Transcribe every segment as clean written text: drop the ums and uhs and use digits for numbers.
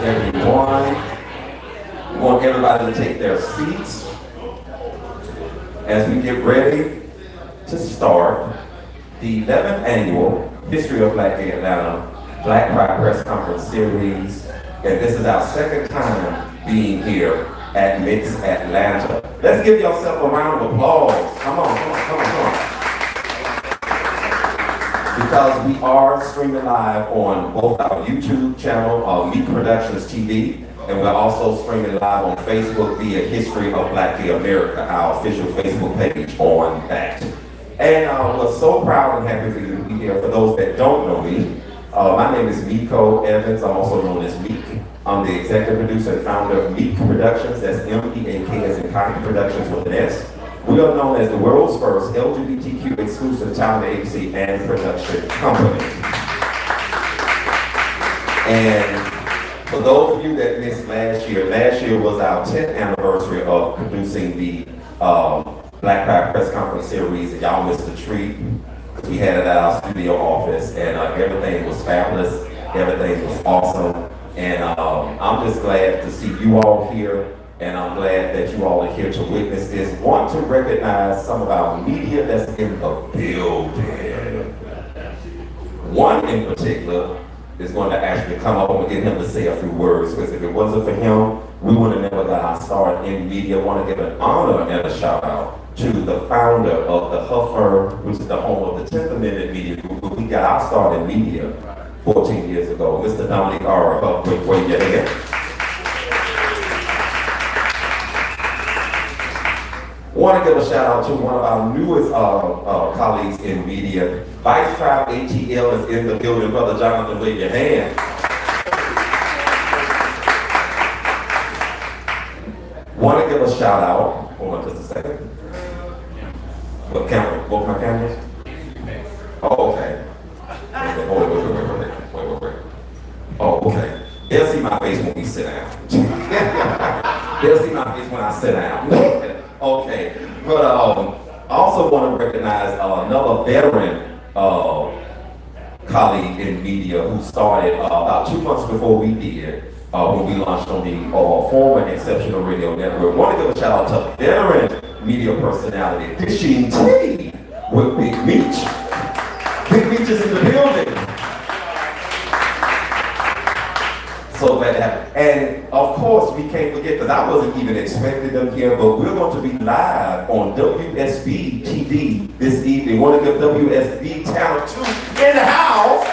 everyone. We want everybody to take their seats as we get ready to start the 11th annual History of Black Gay Atlanta Black Pride Press Conference Series. And this is our second time being here at Meak's Atlanta. Let's give yourself a round of applause. Come on. Because we are streaming live on both our YouTube channel, Meak Productions TV, and we're also streaming live on Facebook via History of Black Gay America, our official Facebook page on that. And we're so proud and happy for you to be here. For those that don't know me, my name is Meak Evans. I'm also known as Meak. I'm the executive producer and founder of Meak Productions. That's M-E-A-K as in County Productions with an S. We are known as the world's first LGBTQ exclusive talent agency and production company. And for those of you that missed last year was our 10th anniversary of producing the Black Pride Press Conference Series, and y'all missed the treat because we had it at our studio office, and everything was fabulous, everything was awesome, and I'm just glad to see you all here. And I'm glad that you all are here to witness this. Want to recognize some of our media that's in the building. One in particular is going to actually come up and get him to say a few words, because if it wasn't for him, we would have never got our start in media. I want to give an honor and a shout out to the founder of the Huffer, which is the home of the 10th Amendment Media Group. We got our start in media 14 years ago. Mr. Dominic R. Huff, wave your hand. Want to give a shout out to one of our newest colleagues in media. Vice Tribe ATL is in the building. Brother Jonathan, wave your hand. Want to give a shout out. Hold on just a second. What camera? Both my cameras? Oh, okay. Wait. Oh, okay. They'll see my face when we sit down. They'll see my face when I sit down. Okay, but I also want to recognize another veteran colleague in media who started about 2 months before we did, when we launched on the former Exceptional Radio Network. Want to give a shout out to veteran media personality, Dishing T with Big Meach. Big Meach is in the building. So glad to have it. And of course, we can't forget, because I wasn't even expecting them here, but we're going to be live on WSB TV this evening. Want to give WSB talent too in the house.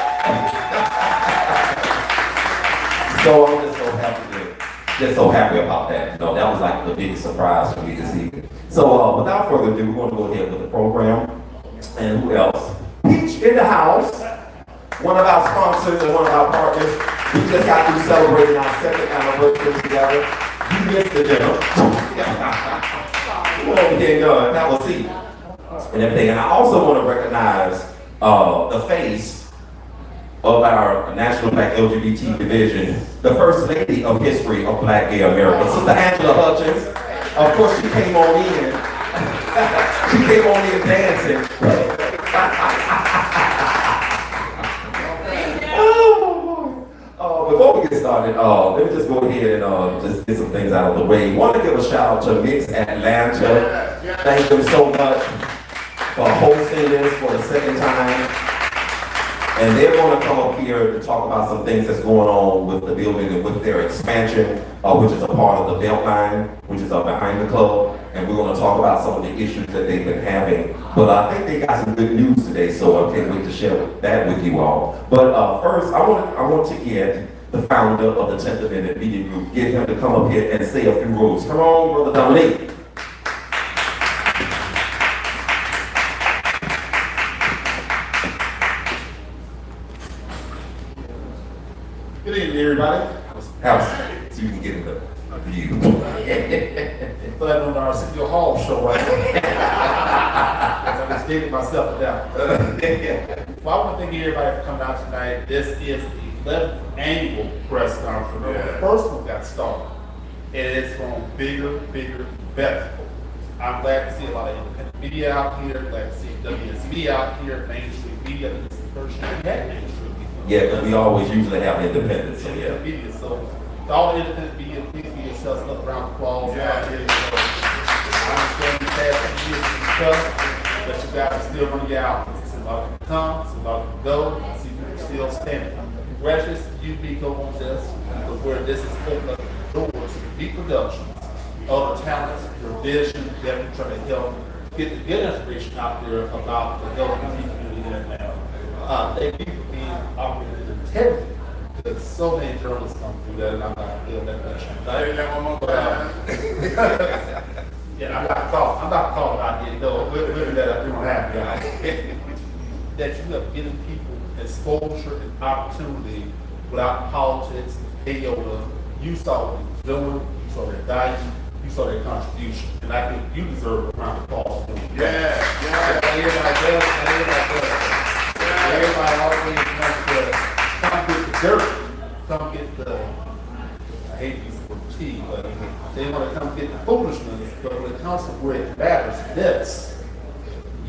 So I'm just so happy about that. You know, that was like the biggest surprise for me this evening. So without further ado, we're going to go ahead with the program. And who else? Peach in the house. One of our sponsors and one of our partners. We just got through celebrating our second anniversary together. You missed the dinner. We're over here done. That was see. And everything. And I also want to recognize the face of our National Black LGBT Division, the First Lady of History of Black Gay America, Sister Angela Hutchins. Of course, she came on in. She came on in dancing. Before we get started, let me just go ahead and just get some things out of the way. Want to give a shout out to Meak's Atlanta. Thank them so much for hosting this for the second time. And they're going to come up here to talk about some things that's going on with the building and with their expansion, which is a part of the Beltline, which is behind the club. And we're going to talk about some of the issues that they've been having. But I think they got some good news today, so I can't wait to share that with you all. But first, I want to get the founder of the 10th Amendment Media Group, get him to come up here and say a few words. Come on, Brother Dominic. Good evening, everybody. House, so you can get in the view. So I'm on our City Hall show right now. I just dated myself down. Well, I want to thank everybody for coming out tonight. This is the 11th annual press conference. The first one got started, and it's going bigger, better. I'm glad to see a lot of independent media out here. Glad to see WSB out here, mainstream media. This is the first year we had mainstream media. Yeah, because we always usually have independence. So yeah. Media. So To all the independent media, please give yourselves another round of applause. Yeah. I understand you past some years and stuff, but you guys are still running your albums. It's about to come, it's about to go. I see people still standing. Congratulations to you, Pico, on this, because where this is opening up doors to Meak Productions, other talents, your vision, definitely trying to help get the good information out there about the LGBT community in Atlanta. Thank you for being operating in integrity, because so many journalists come through that, and I'm not feeling that much. Say that one more time. Yeah, I'm not calling out here, no, women that I do have, that you have given people exposure and opportunity without politics, iota. You saw what he was doing, you saw their value, you saw their contribution, and I think you deserve a round of applause for it. Yeah. Everybody does, everybody always wants to come get the dirt, come get the, I hate these words, tea, but they want to come get the foolishness, but when it comes to where it matters, this,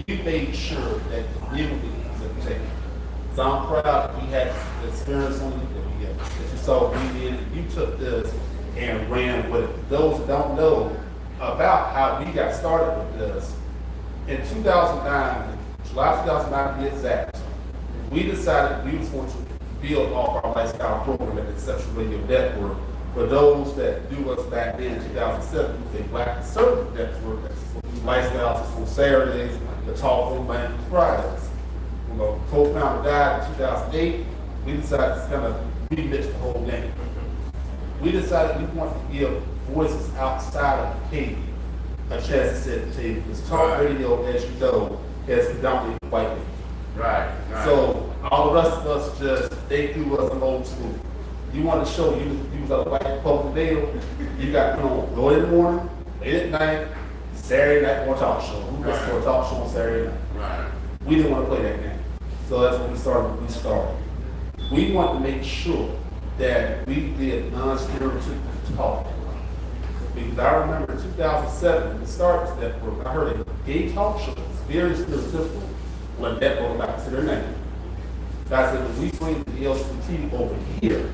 you made sure that the community is protected. So I'm proud that we had the experience on it, that you saw we did, you took this and ran with it. Those that don't know about how we got started with this, in 2009, July 2009 to be exact, we decided we was going to build off our lifestyle program at the Exceptional Radio Network. For those that knew us back then in 2007, we was a Black Conservative Network that's for lifestyles on Saturdays, the talk on Monday through Fridays. When the co-founder died in 2008, we decided to kind of remix the whole game. We decided we wanted to give voices outside of the cable a chance to sit at the table. Because talk radio, as you know, has predominantly white people. Right. So all the rest of us just, they do us an old school. You want to show you was a white public deal, you got to put on go in the morning, late at night, Saturday night for a talk show. Who listens for a talk show on Saturday night? Right. We didn't want to play that game. So that's when we started. We want to make sure that we did non-stereotypical talk. Because I remember in 2007, when we started this network, I heard a gay talk show was very stereotypical when that network got to their name. I said, when we bring the LGBT over here,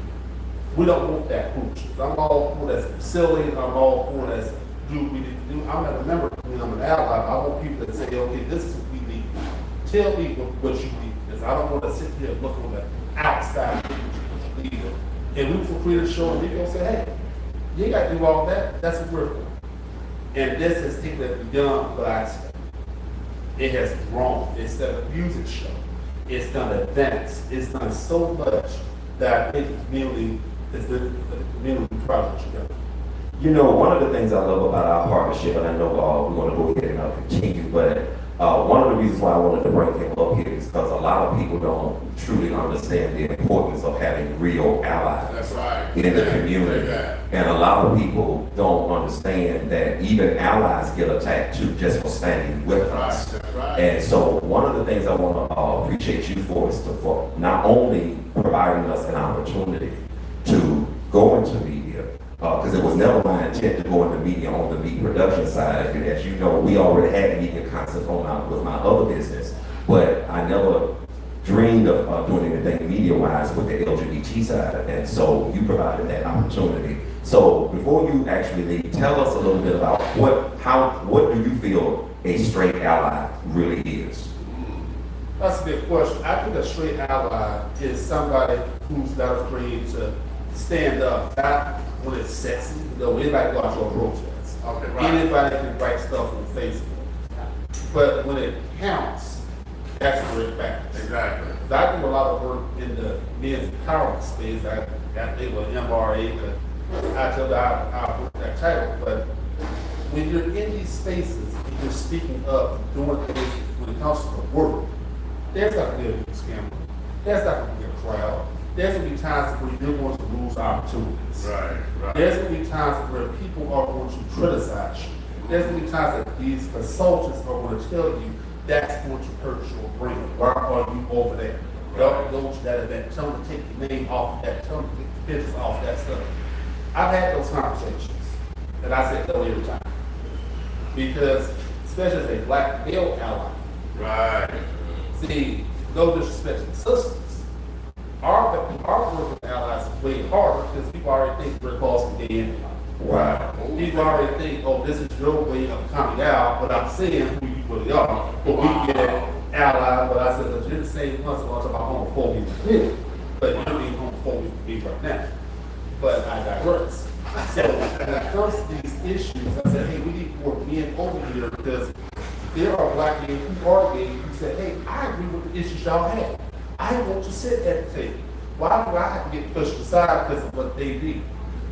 we don't want that foolishness. I'm all for that's silly, I'm all for that's do what we need to do. I'm not a member, I'm an ally. I want people that say, okay, this is what we need. Tell me what you need. Because I don't want to sit here and look on the outside either. And we feel free to show and we go say, hey, you ain't got to do all that. That's what we're for. And this has taken it beyond what I said. It has grown. Instead of a music show, it's done events. It's done so much that I think the community is the community project together. You know, one of the things I love about our partnership, and I know we're going to go ahead and continue, but one of the reasons why I wanted to bring him up here is because a lot of people don't truly understand the importance of having real allies That's right. in the community. And a lot of people don't understand that even allies get attacked too just for standing with us. That's right. And so one of the things I want to appreciate you for is for not only providing us an opportunity to go into media, because it was never my intent to go into media on the Meak production side. And as you know, we already had media concepts on with my other business, but I never dreamed of doing anything media-wise with the LGBT side. And so you provided that opportunity. So before you actually leave, tell us a little bit about what do you feel a straight ally really is? That's a good question. I think a straight ally is somebody who's not afraid to stand up, not when it's sexy. No, anybody go out to a protest. Okay, right. Anybody can write stuff on Facebook. But when it counts, that's where it matters. Exactly. I do a lot of work in the men's empowerment space. I got labeled MRA, but I tell you I work that title. But when you're in these spaces, and you're speaking up, doing things when it comes to the work, there's not going to be a scam. There's not going to be a crowd. There's going to be times where you're going to lose opportunities. Right. There's going to be times where people are going to criticize you. There's going to be times that these consultants are going to tell you that's going to hurt your brand. Why are you over there? Don't go to that event. Tell them to take your name off of that. Tell them to take the pictures off that stuff. I've had those conversations, and I said no every time. Because, especially as a black male ally, Right. see, no disrespect to the sisters, our work with allies is way harder because people already think we're costing the end. Wow. People already think, oh, this is your way of coming out without saying who you really are. But we get allies, but I said, look, you're the same once in a while about homophobia for me, but you're being homophobia for me right now. But I digress. So when it comes to these issues, I said, hey, we need more men over here because there are black men who are gay who say, hey, I agree with the issues y'all have. I want to sit at the table. Why do I have to get pushed aside because of what they do?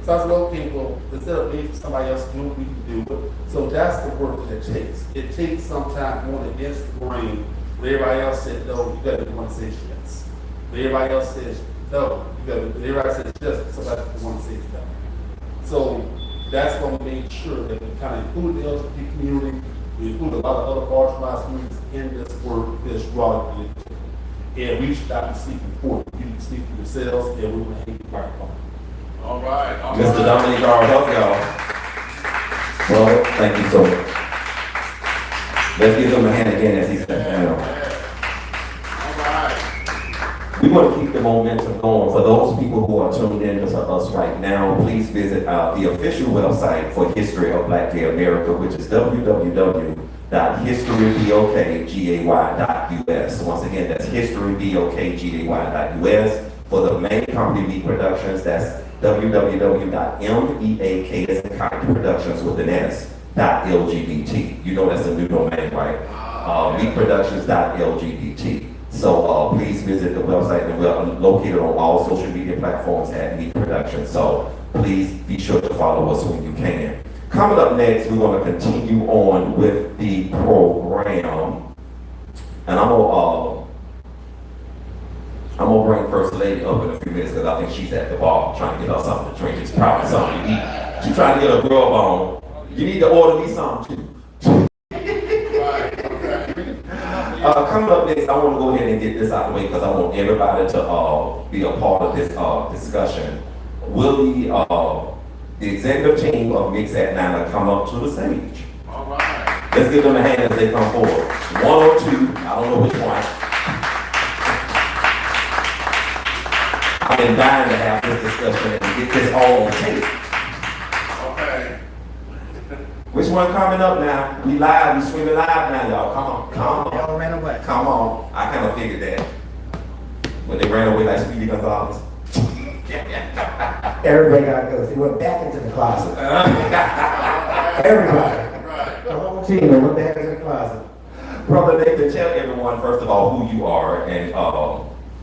So I said, okay, well, instead of waiting for somebody else to do it, we can do it. So that's the work that it takes. It takes sometimes going against the grain. When everybody else said no, you got to want to say yes. When everybody else says no, you got to, everybody says yes, somebody want to say no. So that's going to make sure that we kind of include the LGBT community, we include a lot of other marginalized communities in this work, this raw community. And we should not be speaking for you. You need to speak for yourselves, and we will hang you right on. All right. Mr. Dominic R. help y'all. Well, thank you so much. Let's give him a hand again as he steps down. All right. We want to keep the momentum going. For those people who are tuned in to us right now, please visit the official website for History of Black Gay America, which is www.historybokgay.us. Once again, that's historybokgay.us. For the main company, Meak Productions, that's www.meak as in Kite Productions with an S, .lgbt. You know that's a new domain, right? meakproductions.lgbt. So please visit the website, and we're located on all social media platforms at Meak Productions. So please be sure to follow us when you can. Coming up next, we're going to continue on with the program, and I'm gonna bring First Lady up in a few minutes because I think she's at the bar trying to get her something to drink. It's probably something to eat. She's trying to get a grub on. You need to order me something too. Coming up next, I want to go ahead and get this out of the way because I want everybody to be a part of this discussion. Will the executive team of Mix at Nine come up to the stage? All right. Let's give them a hand as they come forward. One or two, I don't know which one. I've been dying to have this discussion and get this all on tape. Okay. Which one coming up now? We live, we streaming live now, y'all. Come on, come on. Y'all ran away. Come on. I kind of figured that. When they ran away like Speedy Gonzalez. Everybody got to go. They went back into the closet. Everybody. Right. The whole team went back into the closet. Brother Nathan, tell everyone, first of all, who you are and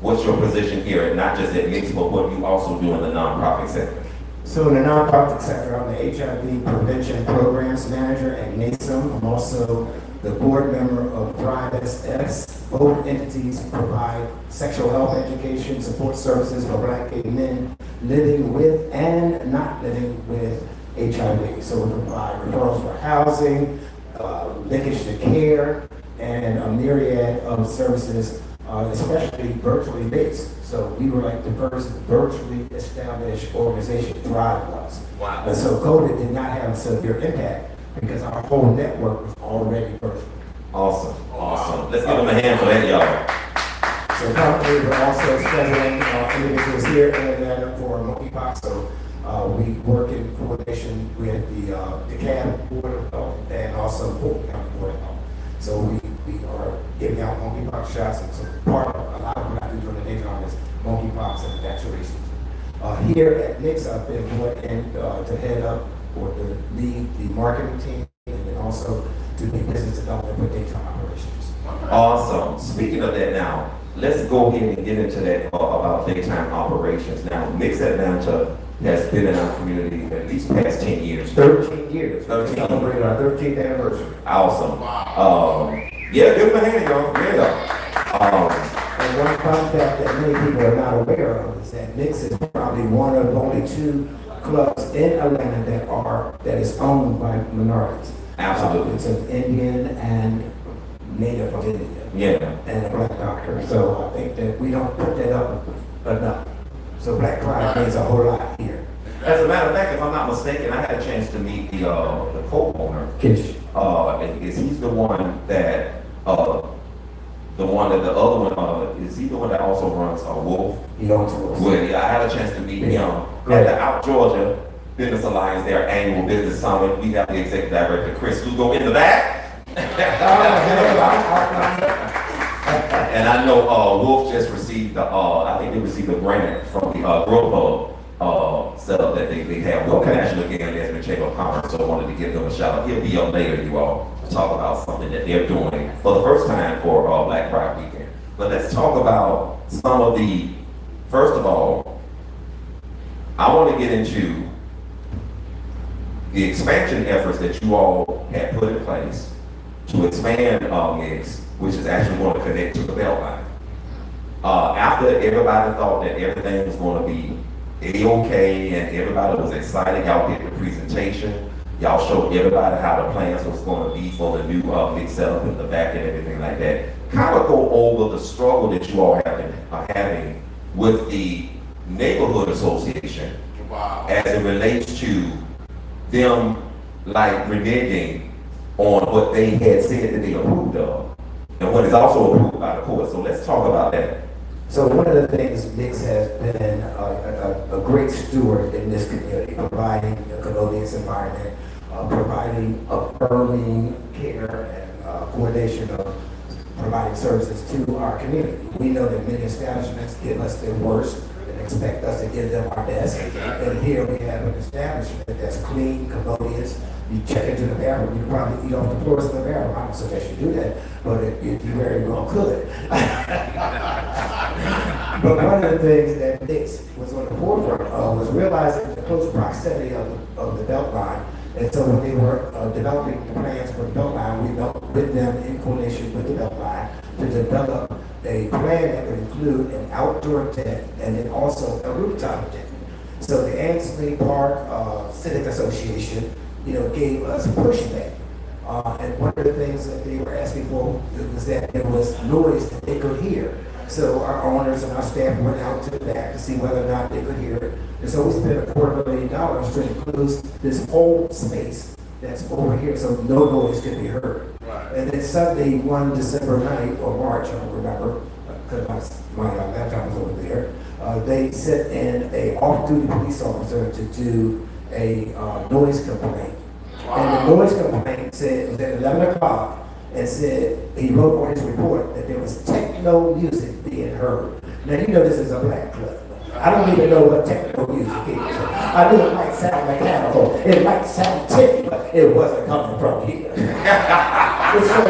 what's your position here, and not just at Mix, but what you also do in the nonprofit sector. So in the nonprofit sector, I'm the HIV Prevention Programs Manager at NASM. I'm also the board member of Thrive SS. Both entities provide sexual health education support services for Black gay men living with and not living with HIV. So we provide referrals for housing, linkage to care, and a myriad of services, especially virtually based. So we were like the first virtually established organization. Thrive was. Wow. And so COVID did not have a severe impact because our whole network was already virtual. Awesome, awesome. Let's give them a hand for that, y'all. So currently we're also scheduling individuals here and then for monkeypox. So we work in coordination with the DeKalb Board of Health and also Fulton County Board of Health. So we are giving out monkeypox shots, and so part of a lot of what I do during the daytime is monkeypox and vaccination. Here at Mix, I've been put in to head up or to lead the marketing team and then also to do business development for daytime operations. Awesome. Speaking of that now, let's go ahead and get into that about daytime operations. Now, Mix Atlanta has been in our community at least past 10 years. 13 years. 13. We're celebrating our 13th anniversary. Awesome. Wow. Yeah, give them a hand, y'all. Yeah. And one fun fact that many people are not aware of is that Mix is probably one of only 2 clubs in Atlanta that is owned by minorities. Absolutely. It's an Indian and native of India. Yeah. And a black doctor. So I think that we don't put that up enough. So Black Pride means a whole lot here. As a matter of fact, if I'm not mistaken, I had a chance to meet the co-owner. Kish. He's the one that the one that the other one, is he the one that also runs Wolf? He owns Wolves. Well, yeah, I had a chance to meet him Yeah. at the Out Georgia Business Alliance, their annual business summit. We have the executive director, Chris Lugo, in the back. And I know Wolf just received I think they received a grant from the Grow Hub setup that they have with the National Gambling Chamber of Commerce. So I wanted to give them a shout out. He'll be up later, you all, to talk about something that they're doing for the first time for Black Pride Weekend. But let's talk about some of the, first of all, I want to get into the expansion efforts that you all had put in place to expand Meak's, which is actually going to connect to the Beltline. After everybody thought that everything was going to be A-okay and everybody was excited, y'all did the presentation, y'all showed everybody how the plans was going to be for the new Meak setup in the back and everything like that. Kind of go over the struggle that you all are having with the neighborhood association Wow. as it relates to them like reneging on what they had said that they approved of, and what is also approved by the court. So let's talk about that. So one of the things Meak's has been a great steward in this community, providing a commodious environment, providing affirming care and coordination of providing services to our community. We know that many establishments give us their worst and expect us to give them our best. Exactly. And here we have an establishment that's clean, commodious. You check into the bathroom, you probably eat off the floors in the bathroom. I don't suggest you do that, but you very well could. But one of the things that Meak's was on the forefront of was realizing the close proximity of the Beltline. And so when they were developing the plans for the Beltline, we met with them in coordination with the Beltline to develop a plan that would include an outdoor tent and then also a rooftop tent. So the Ansley Park Civic Association, gave us pushback. And one of the things that they were asking for was that there was noise that they could hear. So our owners and our staff went out to the back to see whether or not they could hear it. And so we spent $250,000 to include this whole space that's over here, so no noise could be heard. Right. And then Sunday, one December night, or March, I don't remember, because my laptop was over there, they sent in a off-duty police officer to do a noise complaint. And the noise complaint said, it was at 11 o'clock, and said, he wrote on his report that there was techno music being heard. Now, this is a black club. I don't even know what techno music is. I knew it might sound mechanical, it might sound tinny, but it wasn't coming from here. And so,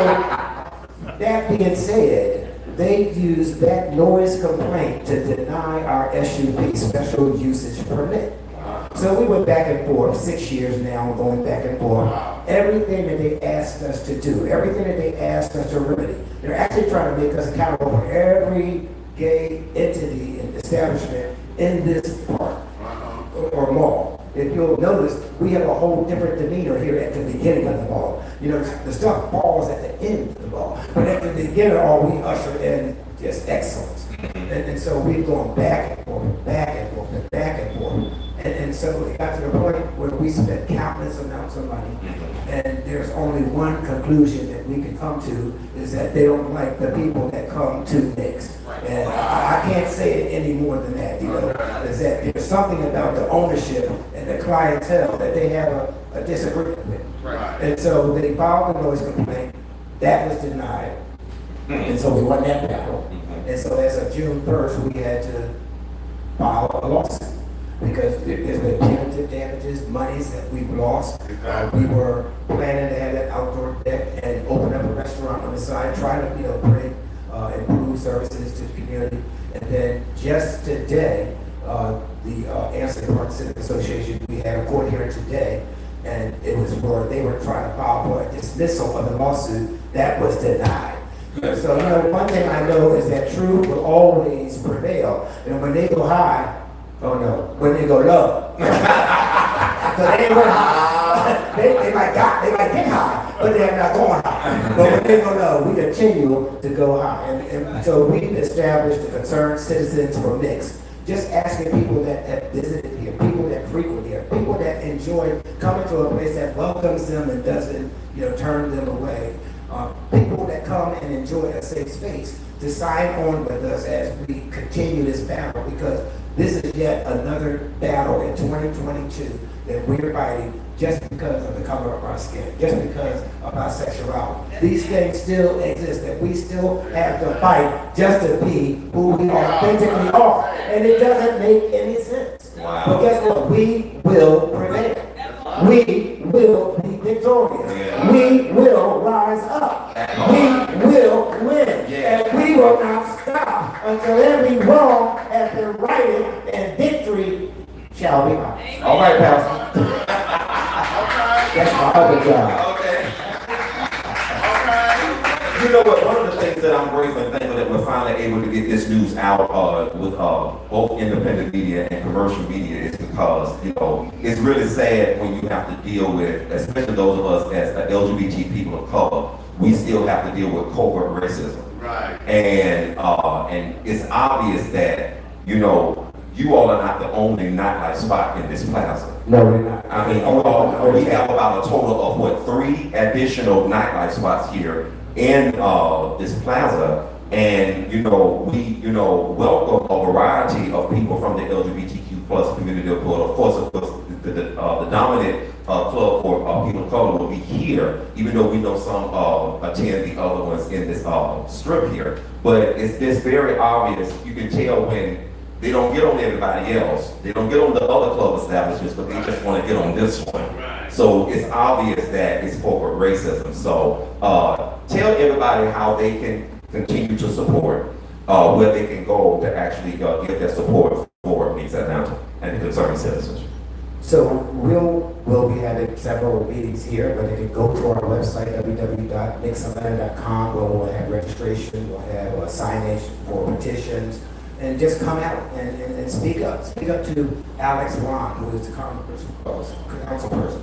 that being said, they used that noise complaint to deny our SUP, special usage permit. So we went back and forth, 6 years now, going back and forth. Everything that they asked us to do, everything that they asked us to remedy, they're actually trying to make us accountable for every gay entity and establishment in this park or mall. If you'll notice, we have a whole different demeanor here at the beginning of the mall. The stuff falls at the end of the mall, but at the beginning, we usher in just excellence. And so we've gone back and forth, back and forth, and back and forth. And so it got to the point where we spent countless amounts of money, and there's only one conclusion that we can come to, is that they don't like the people that come to Meak's. And I can't say it any more than that, is that there's something about the ownership and the clientele that they have a disagreement with. Right. And so they filed a noise complaint, that was denied, and so we won that battle. And so as of June 1st, we had to file a lawsuit, because there's been punitive damages, monies that we've lost. We were planning to have that outdoor deck and open up a restaurant on the side, trying to, bring improve services to the community. And then just today, the Ansley Park Civic Association, we had a court hearing today, and it was where they were trying to file for a dismissal of the lawsuit that was denied. So, one thing I know is that truth will always prevail. And when they go high, oh no, when they go low. Because they ain't going high. They might get high, but they're not going high. But when they go low, we continue to go high. And so we've established the concerned citizens for Meak's. Just asking people that have visited here, people that frequent here, people that enjoy coming to a place that welcomes them and doesn't, turn them away. people that come and enjoy a safe space to sign on with us as we continue this battle, because this is yet another battle in 2022 that we're fighting just because of the color of our skin, just because of our sexuality. These things still exist, and we still have to fight just to be who we authentically are. And it doesn't make any sense. Wow. But guess what? We will prevail. We will be victorious. Yeah. We will rise up. We will win. Yeah. And we will not stop until every wrong has been righted and victory shall be ours. All right, Pastor. That's my other job. Okay. You know what? One of the things that I'm grateful and thankful that we're finally able to get this news out with both independent media and commercial media is because, you know, it's really sad when you have to deal with, especially those of us as LGBT people of color, we still have to deal with covert racism. Right. And it's obvious that, you know, you all are not the only nightlife spot in this plaza. No, we're not. I mean, we have about a total of what, 3 additional nightlife spots here in this plaza, and you know, we welcome a variety of people from the LGBTQ plus community. Of course, the dominant club for people of color will be here, even though we know some attend the other ones in this strip here. But it's very obvious. You can tell when they don't get on everybody else. They don't get on the other club establishments, but they just want to get on this one. So it's obvious that it's corporate racism. So tell everybody how they can continue to support, where they can go to actually get their support for Meak Atlanta and the concerned citizens. So we'll be having several meetings here, but if you go to our website, www.mixatlanta.com, where we'll have registration, we'll have signage for petitions, and just come out and speak up. Speak up to Alex Ron, who is the councilperson.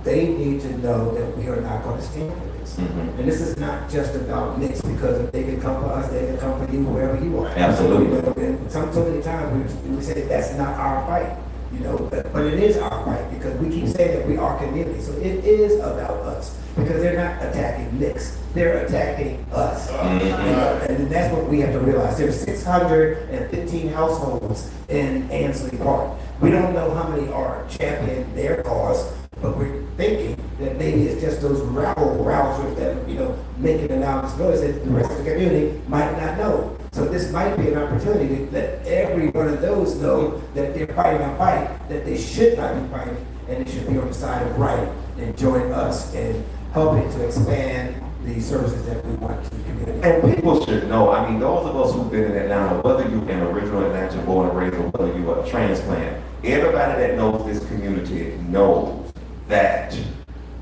They need to know that we are not going to stand for this. Mm-hmm. And this is not just about Knicks, because if they can come for us, they can come for you wherever you are. Absolutely. You know, and so many times we say that's not our fight. You know, but it is our fight, because we keep saying that we are community. So it is about us, because they're not attacking Knicks, they're attacking us. Mm-hmm. You know, and that's what we have to realize. There's 615 households in Ansley Park. We don't know how many are championing their cause, but we're thinking that maybe it's just those rousers that, you know, making announcements notice that the rest of the community might not know. So this might be an opportunity to let every one of those know that they're fighting a fight that they should not be fighting, and they should be on the side of right and join us in helping to expand the services that we want to the community. And people should know, I mean, those of us who've been in Atlanta, whether you're an original Atlanta born and raised, or whether you are a transplant, everybody that knows this community knows that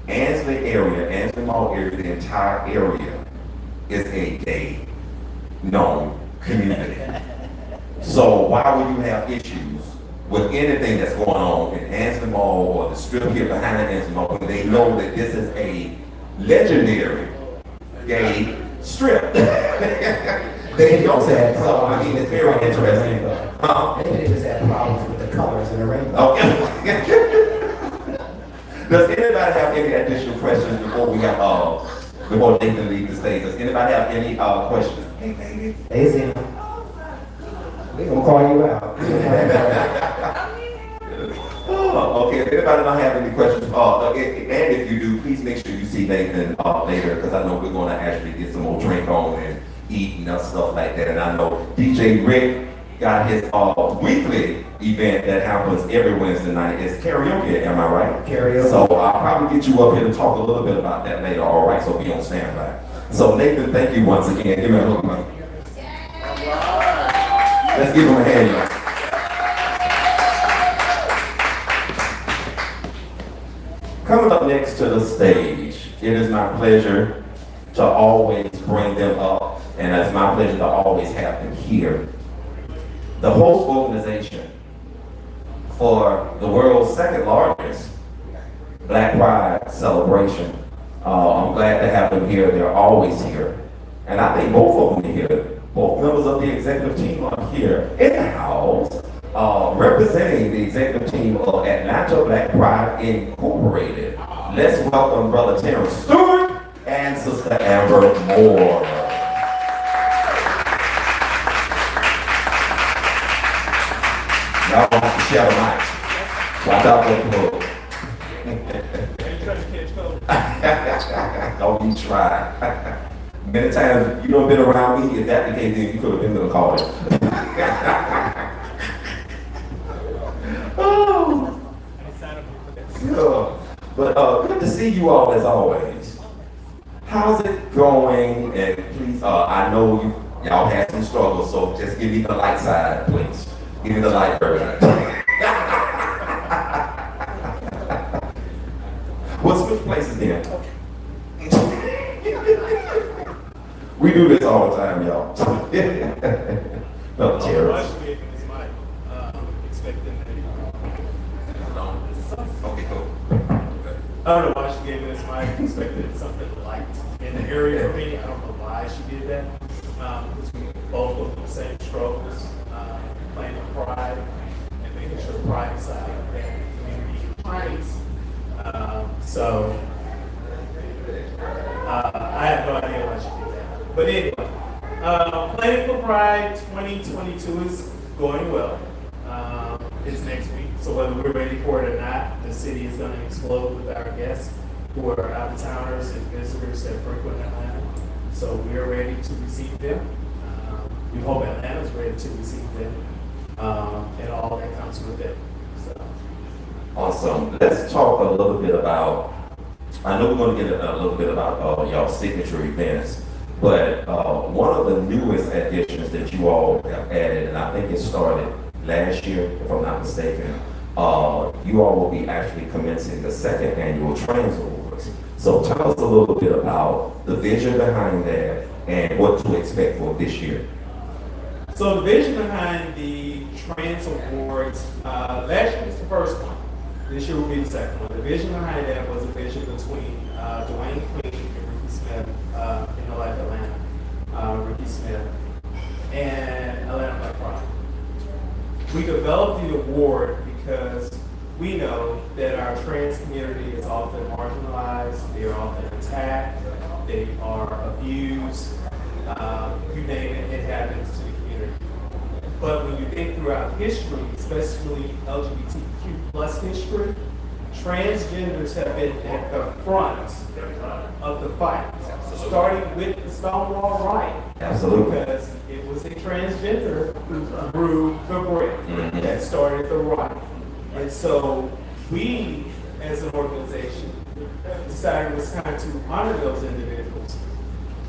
Ansley area, Ansley Mall area, the entire area is a gay known community. So why would you have issues with anything that's going on in Ansley Mall or the strip here behind Ansley Mall when they know that this is a legendary gay strip? They don't say so. I mean, it's very interesting. Maybe they just have problems with the colors in the rainbow. Okay. Does anybody have any additional questions before we have before Nathan leaves the stage? Does anybody have any questions? Hey, baby. Easy. We're gonna call you out. Okay, if anybody don't have any questions, and if you do, please make sure you see Nathan later, because I know we're going to actually get some more drink on and eat and stuff like that. And I know DJ Rick got his weekly event that happens every Wednesday night. It's karaoke, am I right? Karaoke. So I'll probably get you up here to talk a little bit about that later, all right? So be on standby. So Nathan, thank you once again. Give me a little money. Let's give him a hand, y'all. Coming up next to the stage, it is my pleasure to always bring them up, and it's my pleasure to always have them here. The host organization for the world's second largest Black Pride celebration. I'm glad to have them here. They're always here. And I think both of them are here. Both members of the executive team are here in the house, representing the executive team of Atlanta Black Pride Incorporated. Let's welcome Brother Terrence Stewart and and Sister Amber Moore. Y'all want to share the mic. Watch out for the plug. Don't you try. Many times you don't been around me. If that the case, then you could have been to the college. Oh. Yeah. But good to see you all as always. How's it going? And please, I know y'all had some struggles, so just give me the light side, please. Give me the light version. We'll switch places then. We do this all the time, y'all. No, terrorists. Okay, cool. I don't know why she gave me this mic. I expected something light in the area for me. I don't know why she did that. Because we both go through the same struggles, playing with pride and making sure pride is out that the community praise. So I have no idea why she did that. But anyway, Planning for Pride 2022 is going well. It's next week, so whether we're ready for it or not, the city is going to explode with our guests who are out of towners and visitors that frequent Atlanta. So we are ready to receive them. We hope Atlanta is ready to receive them and all that comes with it. So. Awesome. Let's talk a little bit about, I know we're going to get a little bit about y'all signature events, but one of the newest additions that you all have added, and I think it started last year, if I'm not mistaken, you all will be actually commencing the second annual Trans Awards. So tell us a little bit about the vision behind that and what to expect for this year. So the vision behind the Trans Awards, last year was the first one. This year will be the second one. The vision behind that was a vision between Dwayne Queen and Ricky Smith in the Life Atlanta. Ricky Smith and Atlanta Black Pride. We developed the award because we know that our trans community is often marginalized, they are often attacked, they are abused, you name it, it happens to the community. But when you think throughout history, especially LGBTQ plus history, transgenders have been at the front of the fight, starting with the Stonewall Riot. Absolutely. Because it was a transgender who threw the brick that started the riot. And so we, as an organization, decided it was time to honor those individuals,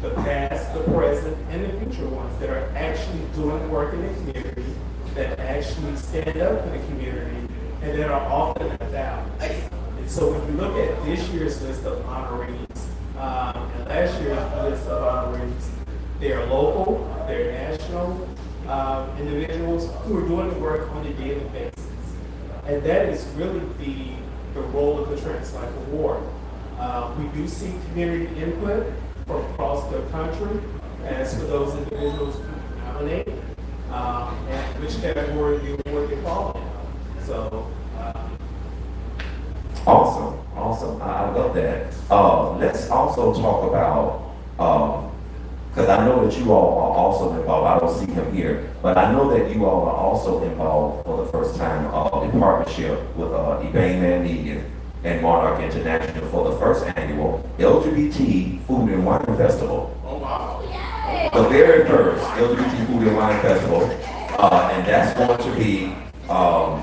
the past, the present, and the future ones that are actually doing work in the community, that actually stand up for the community, and that are often left out. And so when you look at this year's list of honorees, and last year's list of honorees, they are local, they're national individuals who are doing the work on a daily basis. And that is really the role of the Trans Life Award. We do seek community input from across the country as for those individuals who nominate and which category the award they fall in. So, Awesome. I love that. Let's also talk about, because I know that you all are also involved. I don't see him here, but I know that you all are also involved for the first time in partnership with Ebay Media and Monarch International for the first annual LGBT Food and Wine Festival. Oh, wow. The very first LGBT Food and Wine Festival, and that's going to be on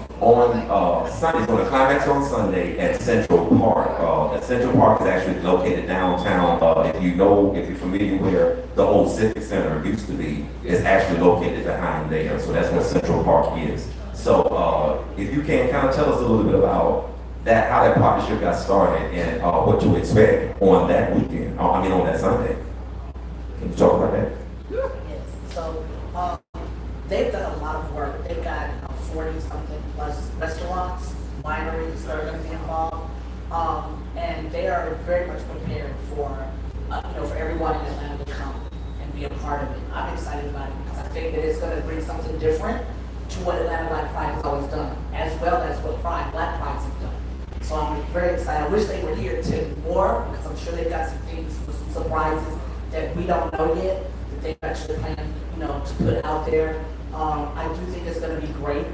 Sunday. It's going to climax on Sunday at Central Park. Central Park is actually located downtown. If you're familiar where the old Civic Center used to be, it's actually located behind there. So that's what Central Park is. So if you can kind of tell us a little bit about that, how that partnership got started, and what to expect on that weekend. On that Sunday. Can you talk about that? Yes. So they've done a lot of work. They've got 40-something plus restaurants, wineries that are going to be involved, and they are very much prepared for for everyone in Atlanta to come and be a part of it. I'm excited about it because I think that it's going to bring something different to what Atlanta Black Pride has always done, as well as what Black Prides have done. So I'm very excited. I wish they were here to attend more, because I'm sure they've got some things, some surprises that we don't know yet, that they actually plan, to put out there. I do think it's gonna be great,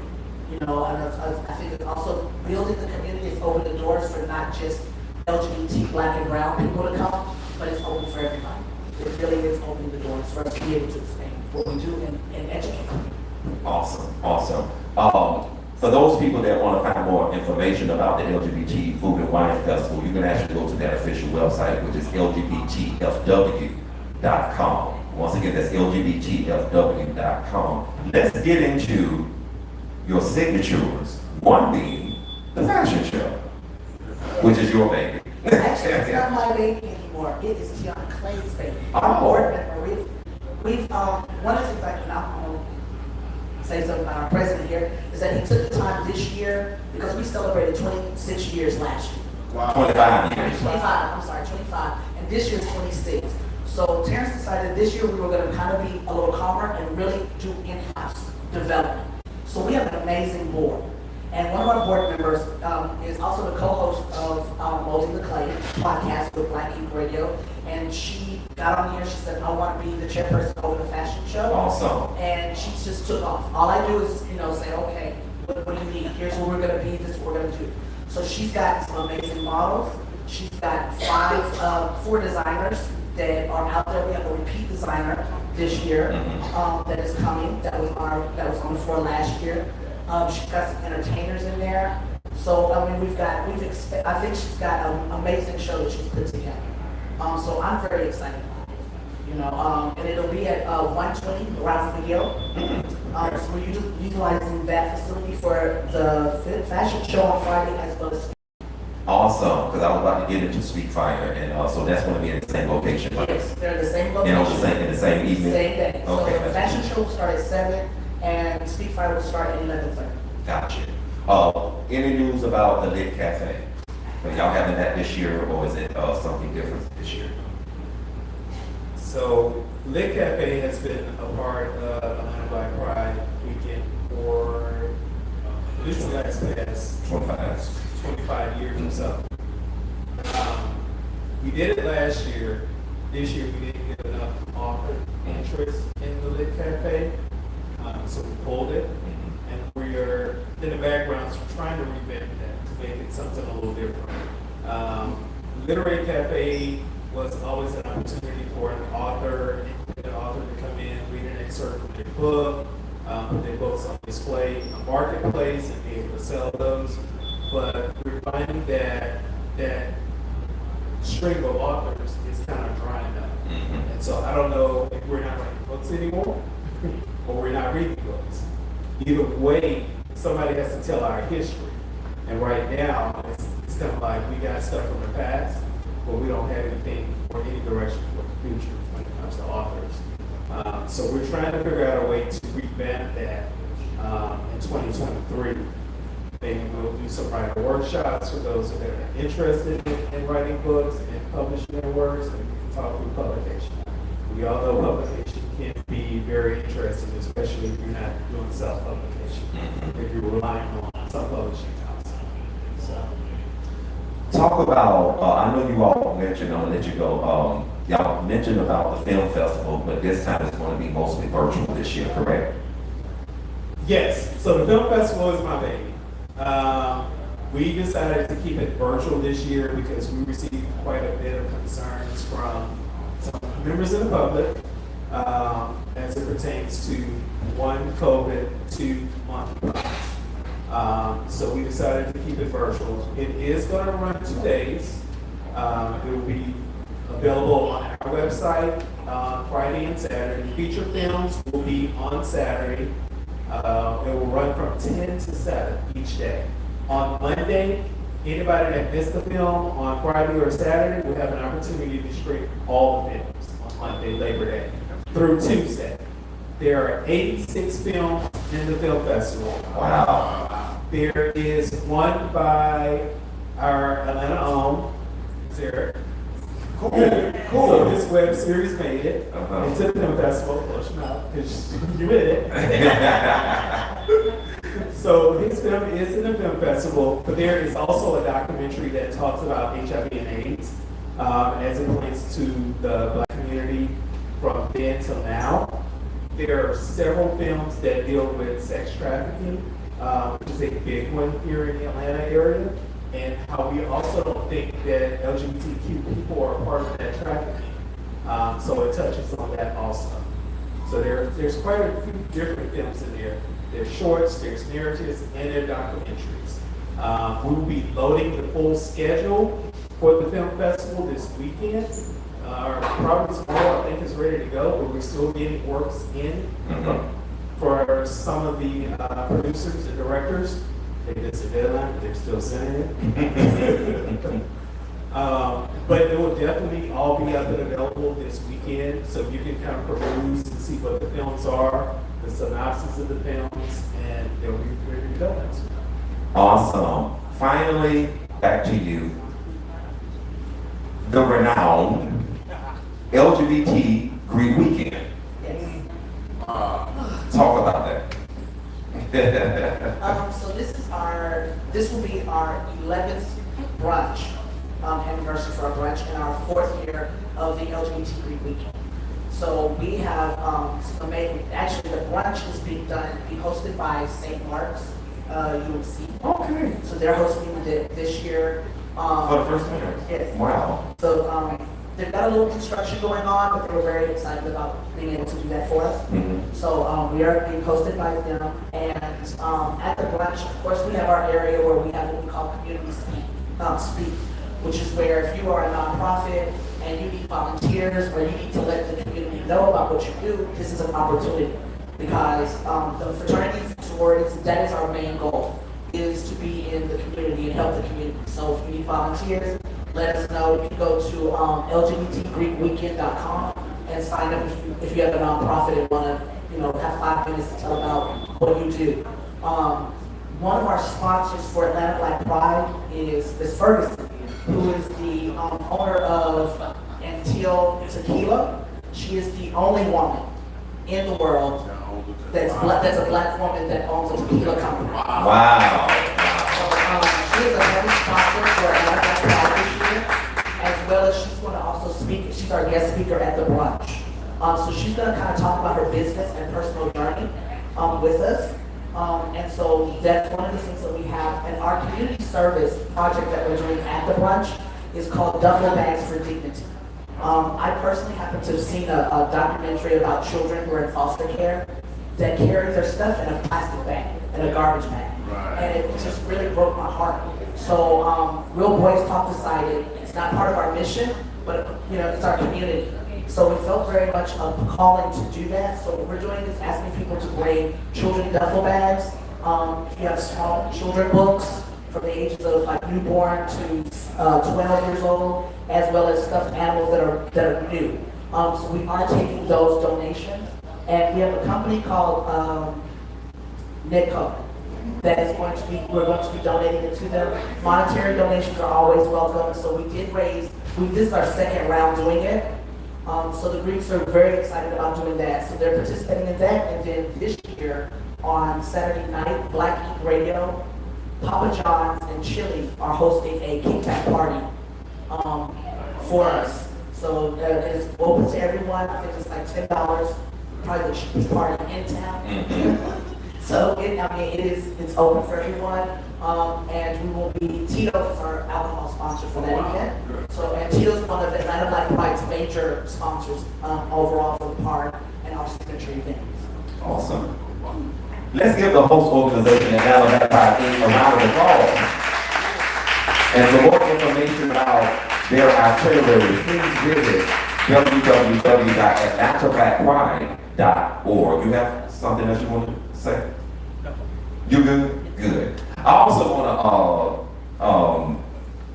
and I think it's also building the community, is opening the doors for not just LGBT, black and brown people to come, but it's open for everybody. It really is opening the doors for us to be able to expand what we do and educate. Awesome. For those people that want to find more information about the LGBT Food and Wine Festival, you can actually go to that official website, which is lgbtfw.com. Once again, that's lgbtfw.com. Let's get into your signatures. One being the fashion show, which is your baby. Actually, it's not my baby anymore. It is Tiana Clay's baby. Oh. Our board member, we've one of the things I'm gonna say something about our president here, is that he took the time this year, because we celebrated 26 years last year. Wow. 25 years. 25, and this year's 26. So Terrence decided this year we were gonna kind of be a little calmer and really do in-house development. So we have an amazing board. And one of our board members is also the co-host of Molding the Clay podcast with Black Ink Radio. And she got on here, she said, I want to be the chairperson over the fashion show. Awesome. And she just took off. All I do is, say, okay, what do you need? Here's what we're gonna be, this is what we're gonna do. So she's got some amazing models. She's got 4 designers that are out there. We have a repeat designer this year that is coming, that was on the floor last year. She's got some entertainers in there. So, I mean, I think she's got an amazing show that she's put together. So I'm very excited about it. And it'll be at 120 Ralph McGill. So we're utilizing that facility for the fashion show on Friday as well as. Awesome, because I was about to get into Speak Fire, and so that's going to be in the same location. Yes, they're the same location. In the same evening? Same day. So Okay. the fashion show will start at 7 and Speak Fire will start at 11:30. Gotcha. Any news about the Lit Cafe? Are y'all having that this year, or is it something different this year? So, Lit Cafe has been a part of Atlanta Black Pride weekend for at least the last 25 years or so. We did it last year. This year we didn't get enough offer interest in the Lit Cafe, so we pulled it. And we are in the background trying to revamp that to make it something a little different. Literary Cafe was always an opportunity for an author to come in, read an excerpt from their book, put their books on display in a marketplace and be able to sell those. But we're finding that string of authors is kind of drying up. And so I don't know if we're not writing books anymore or we're not reading books. Either way, somebody has to tell our history. And right now, it's kind of like we got stuff from the past, but we don't have anything or any direction for the future when it comes to authors. So we're trying to figure out a way to revamp that in 2023. Maybe we'll do some writer workshops for those that are interested in writing books and publishing their works, and we can talk through publication. We all know publication can be very interesting, especially if you're not doing self-publication, if you're relying on self-publishing houses. So. Talk about, I know you all mentioned, I'm gonna let you go, y'all mentioned about the film festival, but this time it's gonna be mostly virtual this year, correct? Yes, so the film festival is my baby. We decided to keep it virtual this year because we received quite a bit of concerns from some members of the public as it pertains to one, COVID, two, monkeypox. So we decided to keep it virtual. It is going to run 2 days. It will be available on our website Friday and Saturday. Feature films will be on Saturday. It will run from 10 to 7 each day. On Monday, anybody that missed the film on Friday or Saturday will have an opportunity to stream all the films on Monday, Labor Day, through Tuesday. There are 86 films in the film festival. Wow. There is one by our Atlanta own, Sarah. Cool. So this web series made it into the film festival. Close your mouth, because you in it. So his film is in the film festival, but there is also a documentary that talks about HIV and AIDS as it relates to the Black community from then till now. There are several films that deal with sex trafficking, which is a big one here in the Atlanta area, and how we also don't think that LGBTQ people are part of that trafficking. So it touches on that also. So there's quite a few different films in there. There's shorts, there's narratives, and there are documentaries. We will be loading the full schedule for the film festival this weekend. Probably tomorrow, I think, is ready to go, but we're still getting works in for some of the producers and directors. They missed a deadline, but they're still sending it. But it will definitely all be up and available this weekend, so you can kind of peruse and see what the films are, the synopsis of the films, and they'll be ready to go next week. Awesome. Finally, back to you. The renowned LGBT Greek Weekend. Yes. Talk about that. So this will be our 11th brunch anniversary for our brunch and our 4th year of the LGBT Greek Weekend. So we have actually the brunch is being hosted by St. Mark's UMC. Okay. So they're hosting it this year. For the first time? Yes. Wow. So they've got a little construction going on, but they were very excited about being able to do that for us. Mm-hmm. So we are being hosted by them, and at the brunch, of course, we have our area where we have what we call community speak, which is where if you are a nonprofit and you need volunteers or you need to let the community know about what you do, this is an opportunity. Because the fraternities and sororities, that is our main goal, is to be in the community and help the community. So if you need volunteers, let us know. You can go to lgbtgreekweekend.com and sign up if you have a nonprofit and want to, have 5 minutes to tell about what you do. One of our sponsors for Atlanta Black Pride is Miss Ferguson, who is the owner of Antio Tequila. She is the only woman in the world that's a black woman that owns a tequila company. Wow. So, she is a heavy sponsor for Atlanta Black Pride this year, as well as she's going to also speak. She's our guest speaker at the brunch. So she's going to kind of talk about her business and personal journey with us. And so that's one of the things that we have. And our community service project that we're doing at the brunch is called Duffel Bags for Dignity. I personally happen to have seen a documentary about children who are in foster care that carry their stuff in a plastic bag, in a garbage bag. Right. And it just really broke my heart. So Real Boys Talk decided it's not part of our mission, but it's our community. So we felt very much a calling to do that. So what we're doing is asking people to bring children duffel bags. If you have small children books from the ages of like newborn to 12 years old, as well as stuffed animals that are new. So we are taking those donations, and we have a company called Nitco that is we're going to be donating it to them. Monetary donations are always welcome. So we did this is our second round doing it. So the Greeks are very excited about doing that. So they're participating in that. And then this year, on Saturday night, Black Ink Radio, Papa John's, and Chili are hosting a kickback party for us. So it's open to everyone. I think it's like $10, probably the cheapest party in town. So it's open for everyone. And we will be, Tito's is our alcohol sponsor for that event. So, and Tito's is one of Atlanta Black Pride's major sponsors overall for the park and our signature events. Awesome. Let's give the host organization Atlanta Black Pride Inc. a round of applause. And for more information about their itinerary, please visit www.atlantablackpride.org. You have something else you want to say? No. You good? Good. I also want to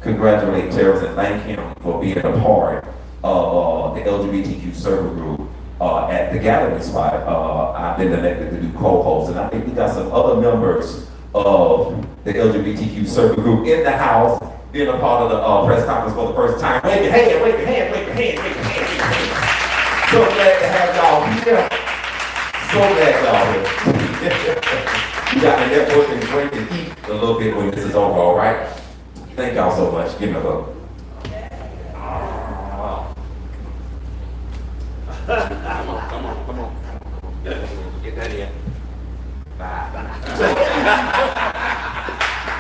congratulate Terrence and thank him for being a part of the LGBTQ server group at the gathering spot. I've been elected to do co-host, and I think we got some other members of the LGBTQ server group in the house being a part of the press conference for the first time. Wave your hand, wave your hand, wave your hand, wave your hand, wave your hand. So glad to have y'all here. So glad y'all here. You got to network and drink and eat a little bit when this is over, all right? Thank y'all so much. Give me a hug. Come on. Get that in.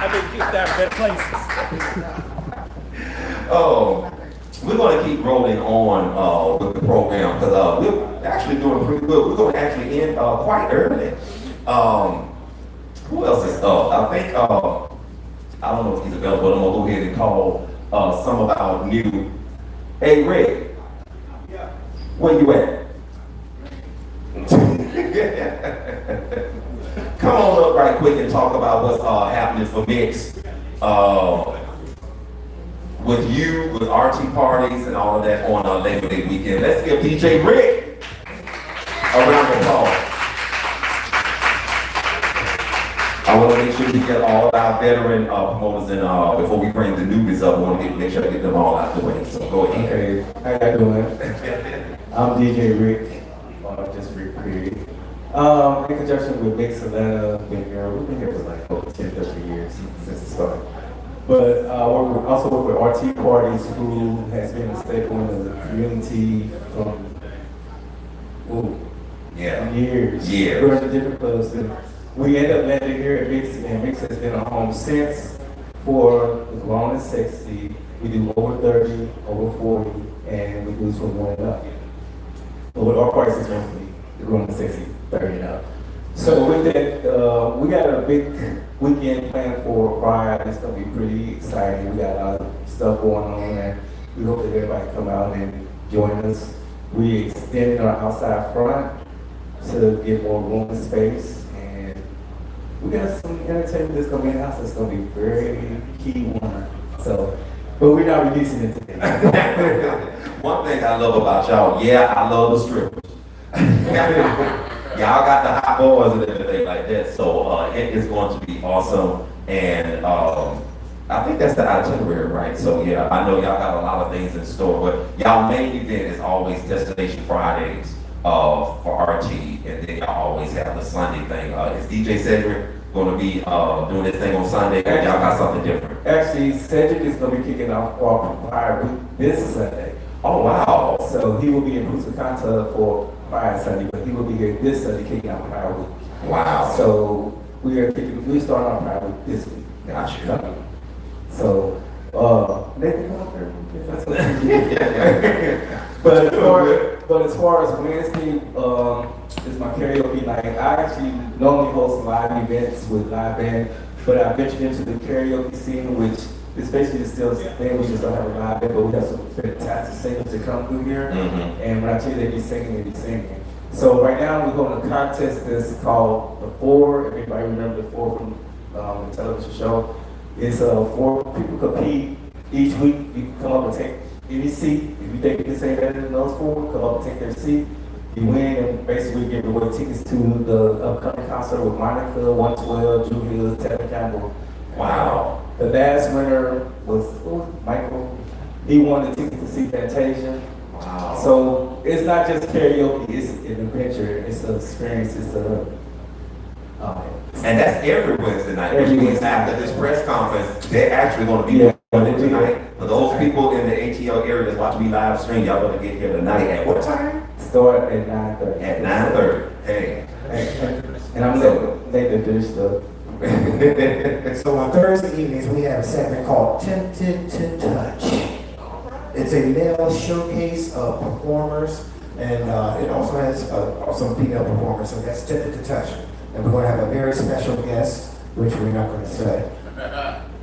I've been kicked out of better places. Oh, we're going to keep rolling on with the program because we're actually doing pretty good. We're going to actually end quite early. Who else is up? I think, I don't know if he's available, but I'm going to go ahead and call some of our new. Hey, Rick. Yeah. Where you at? Come on up right quick and talk about what's happening for Mix. With you, with RT parties and all of that on Labor Day weekend. Let's give DJ Rick a round of applause. I want to make sure we get all of our veteran promoters in before we bring the newbies up. I want to make sure I get them all out the way. So go ahead. Okay, how y'all doing? I'm DJ Rick, just Rick period. In conjunction with Mix Atlanta, we've been here for like over 10, 13 years since it started. But we also work with RT Parties, who has been a staple in the community from years. Yeah. We're in different clubs. And we end up landing here at Mix, and Mix has been a home since for the grown and sexy. We do over 30, over 40, and we do from 1 and up. But with our parties, it's mostly the grown and sexy, 30 and up. So with that, we got a big weekend planned for Pride. It's gonna be pretty exciting. We got a lot of stuff going on, and we hope that everybody come out and join us. We extended our outside front to get more room and space, and we got some entertainment that's gonna be in the house that's gonna be very key one. So, but we're not releasing it today. One thing I love about y'all, I love the strippers. Y'all got the hot boys and everything like that, so it is going to be awesome. And I think that's the itinerary, right? So yeah, I know y'all got a lot of things in store, but y'all main event is always Destination Fridays for RT, and then y'all always have the Sunday thing. Is DJ Cedric going to be doing this thing on Sunday, or y'all got something different? Actually, Cedric is going to be kicking off our Pride Week this Sunday. Oh wow! So he will be in Punta Cana for Pride Sunday, but he will be here this Sunday kicking out Pride Week. Wow! So we're starting our Pride Week this week. Gotcha. So Nathan Walker. But as far as Wednesday, is my karaoke night. I actually normally host live events with live band, but I ventured into the karaoke scene, which is basically still thing. We just don't have a live band, but we have some fantastic singers that come through here. Mm-hmm. And when I tell you they be singing, they be singing. So right now we're going to contest this called The Four. If anybody remember The Four from the television show, it's 4 people compete each week. You can come up and take any seat. If you think you can sing better than those 4, come up and take their seat. You win, and basically give away tickets to the upcoming concert with Monica, 112, Drew Hills, Tevin Campbell. Wow. The last winner was Michael. He won the tickets to see Fantasia. Wow. So it's not just karaoke, it's an adventure, it's an experience, it's a... And that's every Wednesday night, which Every means Wednesday after night. this press conference, they're actually going to be doing it tonight. For those people in the ATL area that's watching me live stream, y'all better get here tonight at what time? Start at 9:30. At 9:30. Hey. And I'm letting Nathan finish the... So on Thursday evenings, we have a segment called Tempted to Touch. It's a male showcase of performers, and it also has some female performers, so that's Tempted to Touch. And we're going to have a very special guest, which we're not going to say.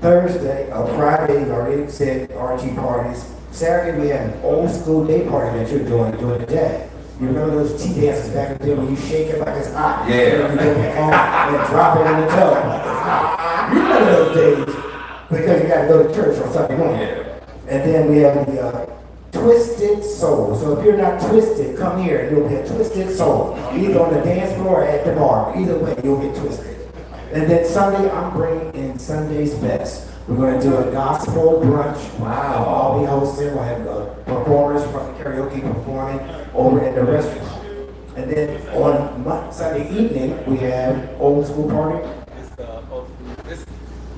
Friday, you already said RT parties. Saturday, we have an old school day party that you're doing during the day. You remember those tea dances back in the day when you shake it like it's hot? Yeah. And you go home and drop it in the tub like it's hot. You remember those days because you got to go to church on Sunday morning. Yeah. And then we have the Twisted Soul. So if you're not twisted, come here and you'll get Twisted Soul. Either on the dance floor or at the bar. Either way, you'll get twisted. And then Sunday, I'm bringing in Sunday's Best. We're going to do a gospel brunch. Wow. I'll be hosting. We'll have performers from karaoke performing over in the restaurant. And then on Sunday evening, we have old school party.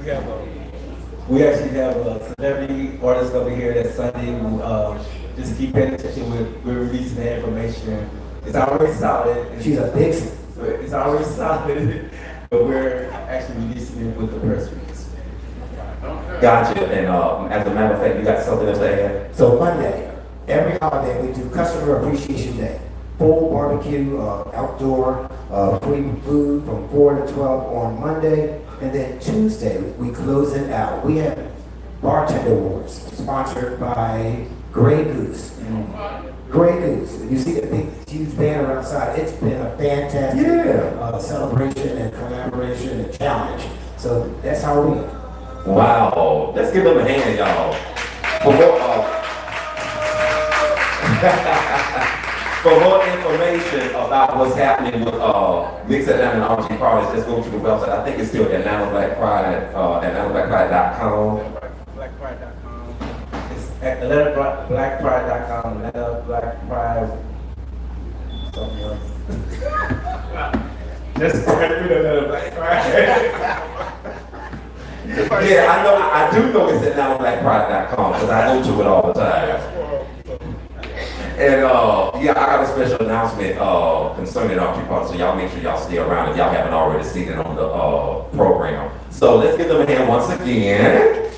We actually have a celebrity artist over here that Sunday. Just keep paying attention. We're releasing the information. It's already solid. She's a big. It's already solid, but we're actually releasing it with the press release. Gotcha. And as a matter of fact, you got something else to add? So Monday, every holiday, we do Customer Appreciation Day. Full barbecue, outdoor, free food from 4 to 12 on Monday. And then Tuesday, we close it out. We have Bartender Awards, sponsored by Grey Goose. Grey Goose. You see the big, huge banner outside. It's been a fantastic celebration and collaboration and challenge. So that's how we. Wow. Let's give them a hand, y'all. For more information about what's happening with Mix Atlanta and RG Parties, just go to the website. I think it's still Atlanta Black Pride, AtlantaBlackPride.com. BlackPride.com. It's at AtlantaBlackPride.com. Atlanta Black Pride. Something else. Just type in Atlanta Black Pride. Yeah, I know. I do know it's AtlantaBlackPride.com because I go to it all the time. And yeah, I got a special announcement concerning RG Party, so y'all make sure y'all stay around if y'all haven't already seen it on the program. So let's give them a hand once again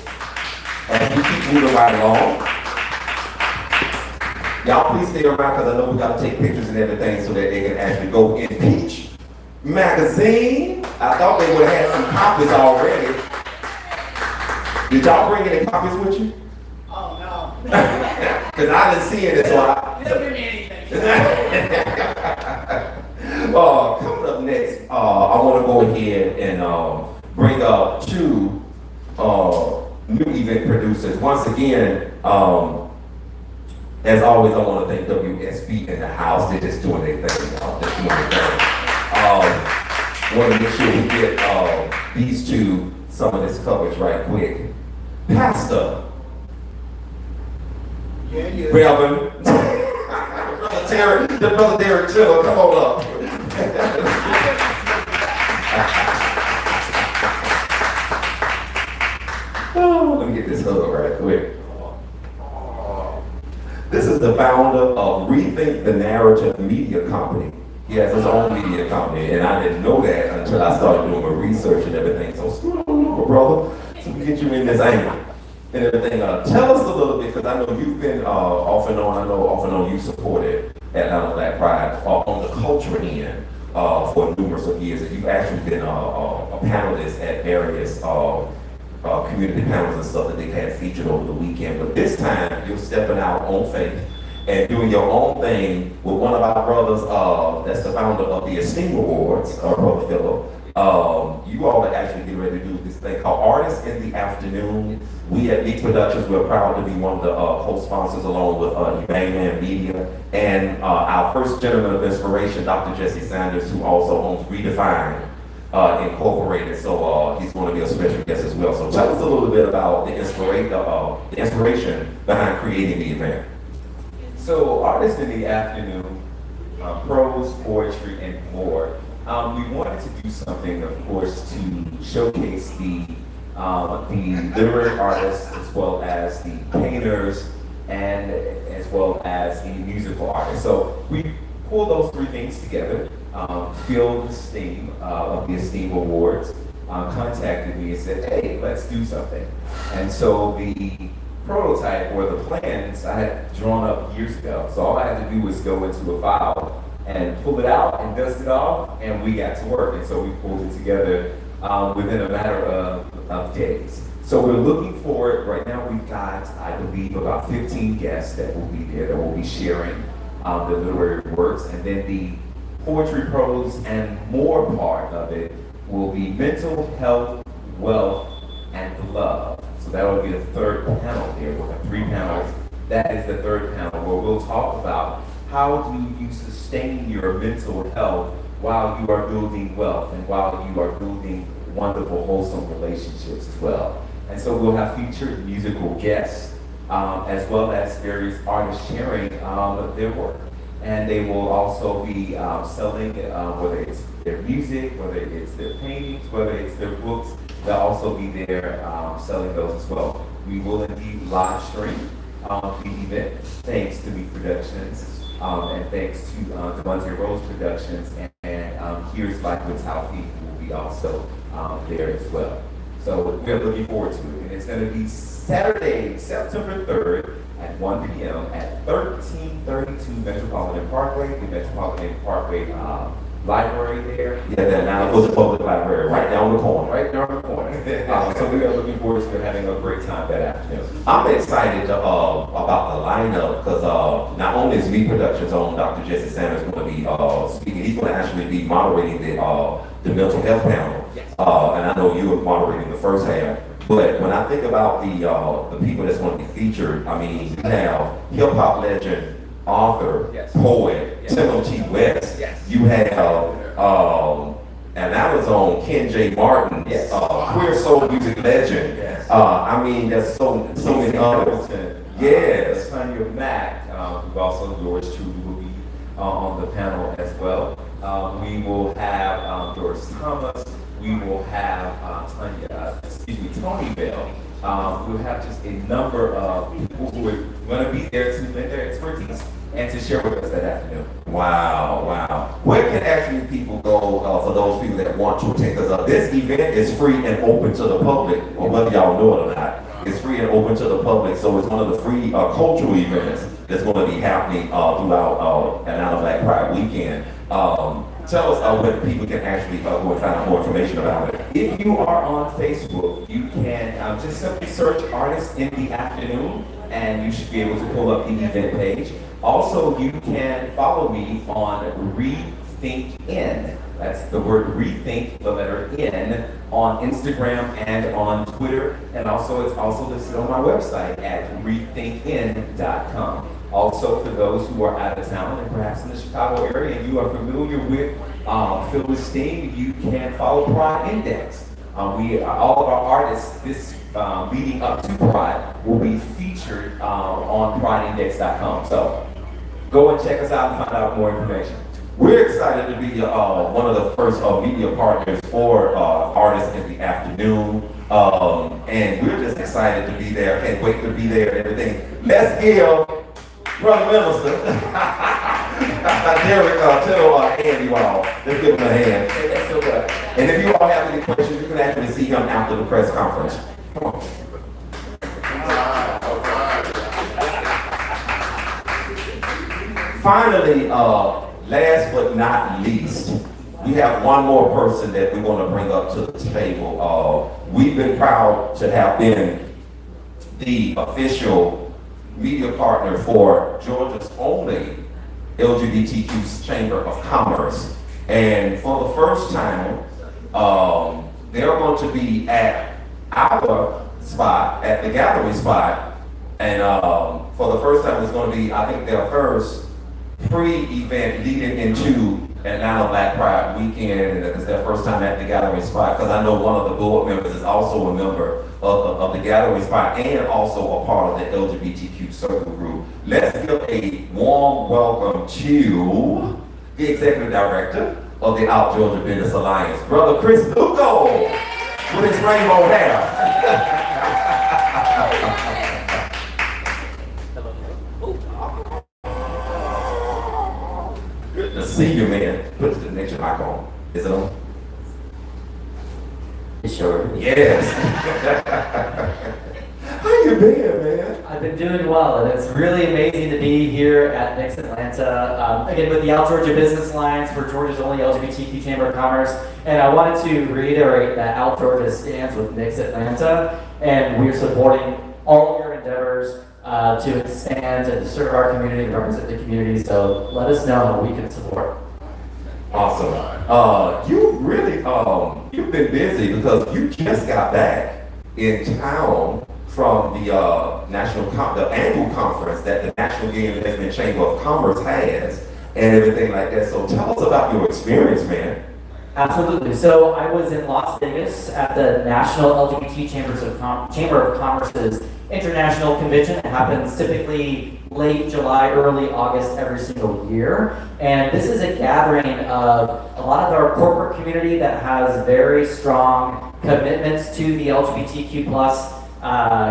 as we keep moving right along. Y'all please stay around because I know we got to take pictures and everything so that they can actually go in Peach Magazine. I thought they would have had some copies already. Did y'all bring any copies with you? Oh, no. Because I didn't see it, so I... You don't give me anything. Coming up next, I want to go ahead and bring up two new event producers. Once again, as always, I want to thank WSB in the house. They're just doing their thing, y'all. They're doing their thing. Want to make sure we get these two some of this coverage right quick. Pastor. Melvin. The brother Derek Tiller, come on up. Let me get this hug right quick. This is the founder of Rethink the Narrative Media Company. He has his own media company, and I didn't know that until I started doing my research and everything. So scoot on over, brother, so we get you in this angle and everything. Tell us a little bit, because I know you've been off and on you supported Atlanta Black Pride on the culture end for numerous of years, and you've actually been a panelist at various community panels and stuff that they've had featured over the weekend. But this time, you're stepping out on faith and doing your own thing with one of our brothers, that's the founder of the Esteem Awards, Brother Phillip. You all are actually getting ready to do this thing called Artists in the Afternoon. We at Meak Productions, we're proud to be one of the co-sponsors along with Emmanuel Media and our first gentleman of inspiration, Dr. Jesse Sanders, who also owns Redefine Incorporated. So he's going to be a special guest as well. So tell us a little bit about the inspiration behind creating the event. So, Artists in the Afternoon, prose, poetry, and more. We wanted to do something, of course, to showcase the literary artists as well as the painters and as well as the musical artists. So we pulled those three things together. Phil Esteem of the Esteem Awards contacted me and said, hey, let's do something. And so the prototype or the plans I had drawn up years ago. So all I had to do was go into a file and pull it out and dust it off, and we got to work. And so we pulled it together within a matter of days. So we're looking forward. Right now we've got, I believe, about 15 guests that will be there, that will be sharing the literary works. And then the poetry, prose, and more part of it will be mental health, wealth, and love. So that will be the third panel there. We'll have 3 panels. That is the third panel where we'll talk about how do you sustain your mental health while you are building wealth and while you are building wonderful, wholesome relationships as well. And so we'll have featured musical guests as well as various artists sharing their work. and they will also be selling, whether it's their music, whether it's their paintings, whether it's their books, they'll also be there selling those as well. We will indeed live stream the event, thanks to Meak Productions, and thanks to Devontae Rose Productions, and Here's Life with Taufi will be also there as well. So we're looking forward to it, and it's going to be Saturday, September 3rd at 1 p.m. at 1332 Metropolitan Parkway, the Metropolitan Parkway Library there. Yeah, the Annapolis Public Library, right down the corner. Right down the corner. So we are looking forward to having a great time that afternoon. I'm excited about the lineup because not only is Meak Productions own Dr. Jesse Sanders going to be speaking, he's going to actually be moderating the mental health panel. Yes. And I know you were moderating the first half. But when I think about the people that's going to be featured, I mean, you have hip hop legend, author, Yes. poet, Yes. Timothy West. Yes. You have an Amazon, Ken J. Martin, Yes. queer soul music legend. Yes. I mean, there's so many others. Yes. Tanya Mack, who also yours truly will be on the panel as well. We will have Doris Thomas. We will have Tony Bell. We'll have just a number of people who are going to be there to lend their expertise and to share with us that afternoon. Wow, wow. Where can actually people go for those people that want to attend? Because this event is free and open to the public, or whether y'all know it or not. It's free and open to the public, so it's one of the free cultural events that's going to be happening throughout Atlanta Black Pride weekend. Tell us where people can actually go and find out more information about it. If you are on Facebook, you can just simply search Artists in the Afternoon, and you should be able to pull up the event page. Also, you can follow me on Rethink In. That's the word rethink, the letter N, on Instagram and on Twitter. And also, it's also listed on my website at rethinkin.com. Also, for those who are out of town and perhaps in the Chicago area and you are familiar with Phyllis Steen, you can follow Pride Index. All of our artists this leading up to Pride will be featured on prideindex.com. So go and check us out and find out more information. We're excited to be one of the first media partners for Artists in the Afternoon. And we're just excited to be there. Can't wait to be there and everything. Let's give Brother Minister, Derek, tell Andy, you all. Let's give him a hand. And if you all have any questions, you can actually see him after the press conference. Come on. Finally, last but not least, we have one more person that we want to bring up to the table. We've been proud to have been the official media partner for Georgia's only LGBTQ Chamber of Commerce. And for the first time, they're going to be at our spot, at the gallery spot. And for the first time, it's going to be, I think, their first pre-event leading into Atlanta Black Pride weekend, and it's their first time at the gallery spot, because I know one of the board members is also a member of the gallery spot and also a part of the LGBTQ circle group. Let's give a warm welcome to the executive director of the Out Georgia Business Alliance, Brother Chris Lugo, with his rainbow hair. Good to see you, man. Put the next mic on. Is it on? Sure. Yes. How you been, man? I've been doing well, and it's really amazing to be here at Meak Atlanta, again with the Out Georgia Business Alliance, for Georgia's only LGBTQ Chamber of Commerce. And I wanted to reiterate that Out Georgia stands with Meak Atlanta, and we're supporting all of your endeavors to expand and to serve our community and represent the community. So let us know how we can support. Awesome. You really, you've been busy because you just got back in town from the the annual conference that the National Gay and Lesbian Chamber of Commerce has and everything like that. So tell us about your experience, man. Absolutely. So I was in Las Vegas at the National LGBT Chamber of Commerce's International Convention. It happens typically late July, early August every single year. And this is a gathering of a lot of our corporate community that has very strong commitments to the LGBTQ plus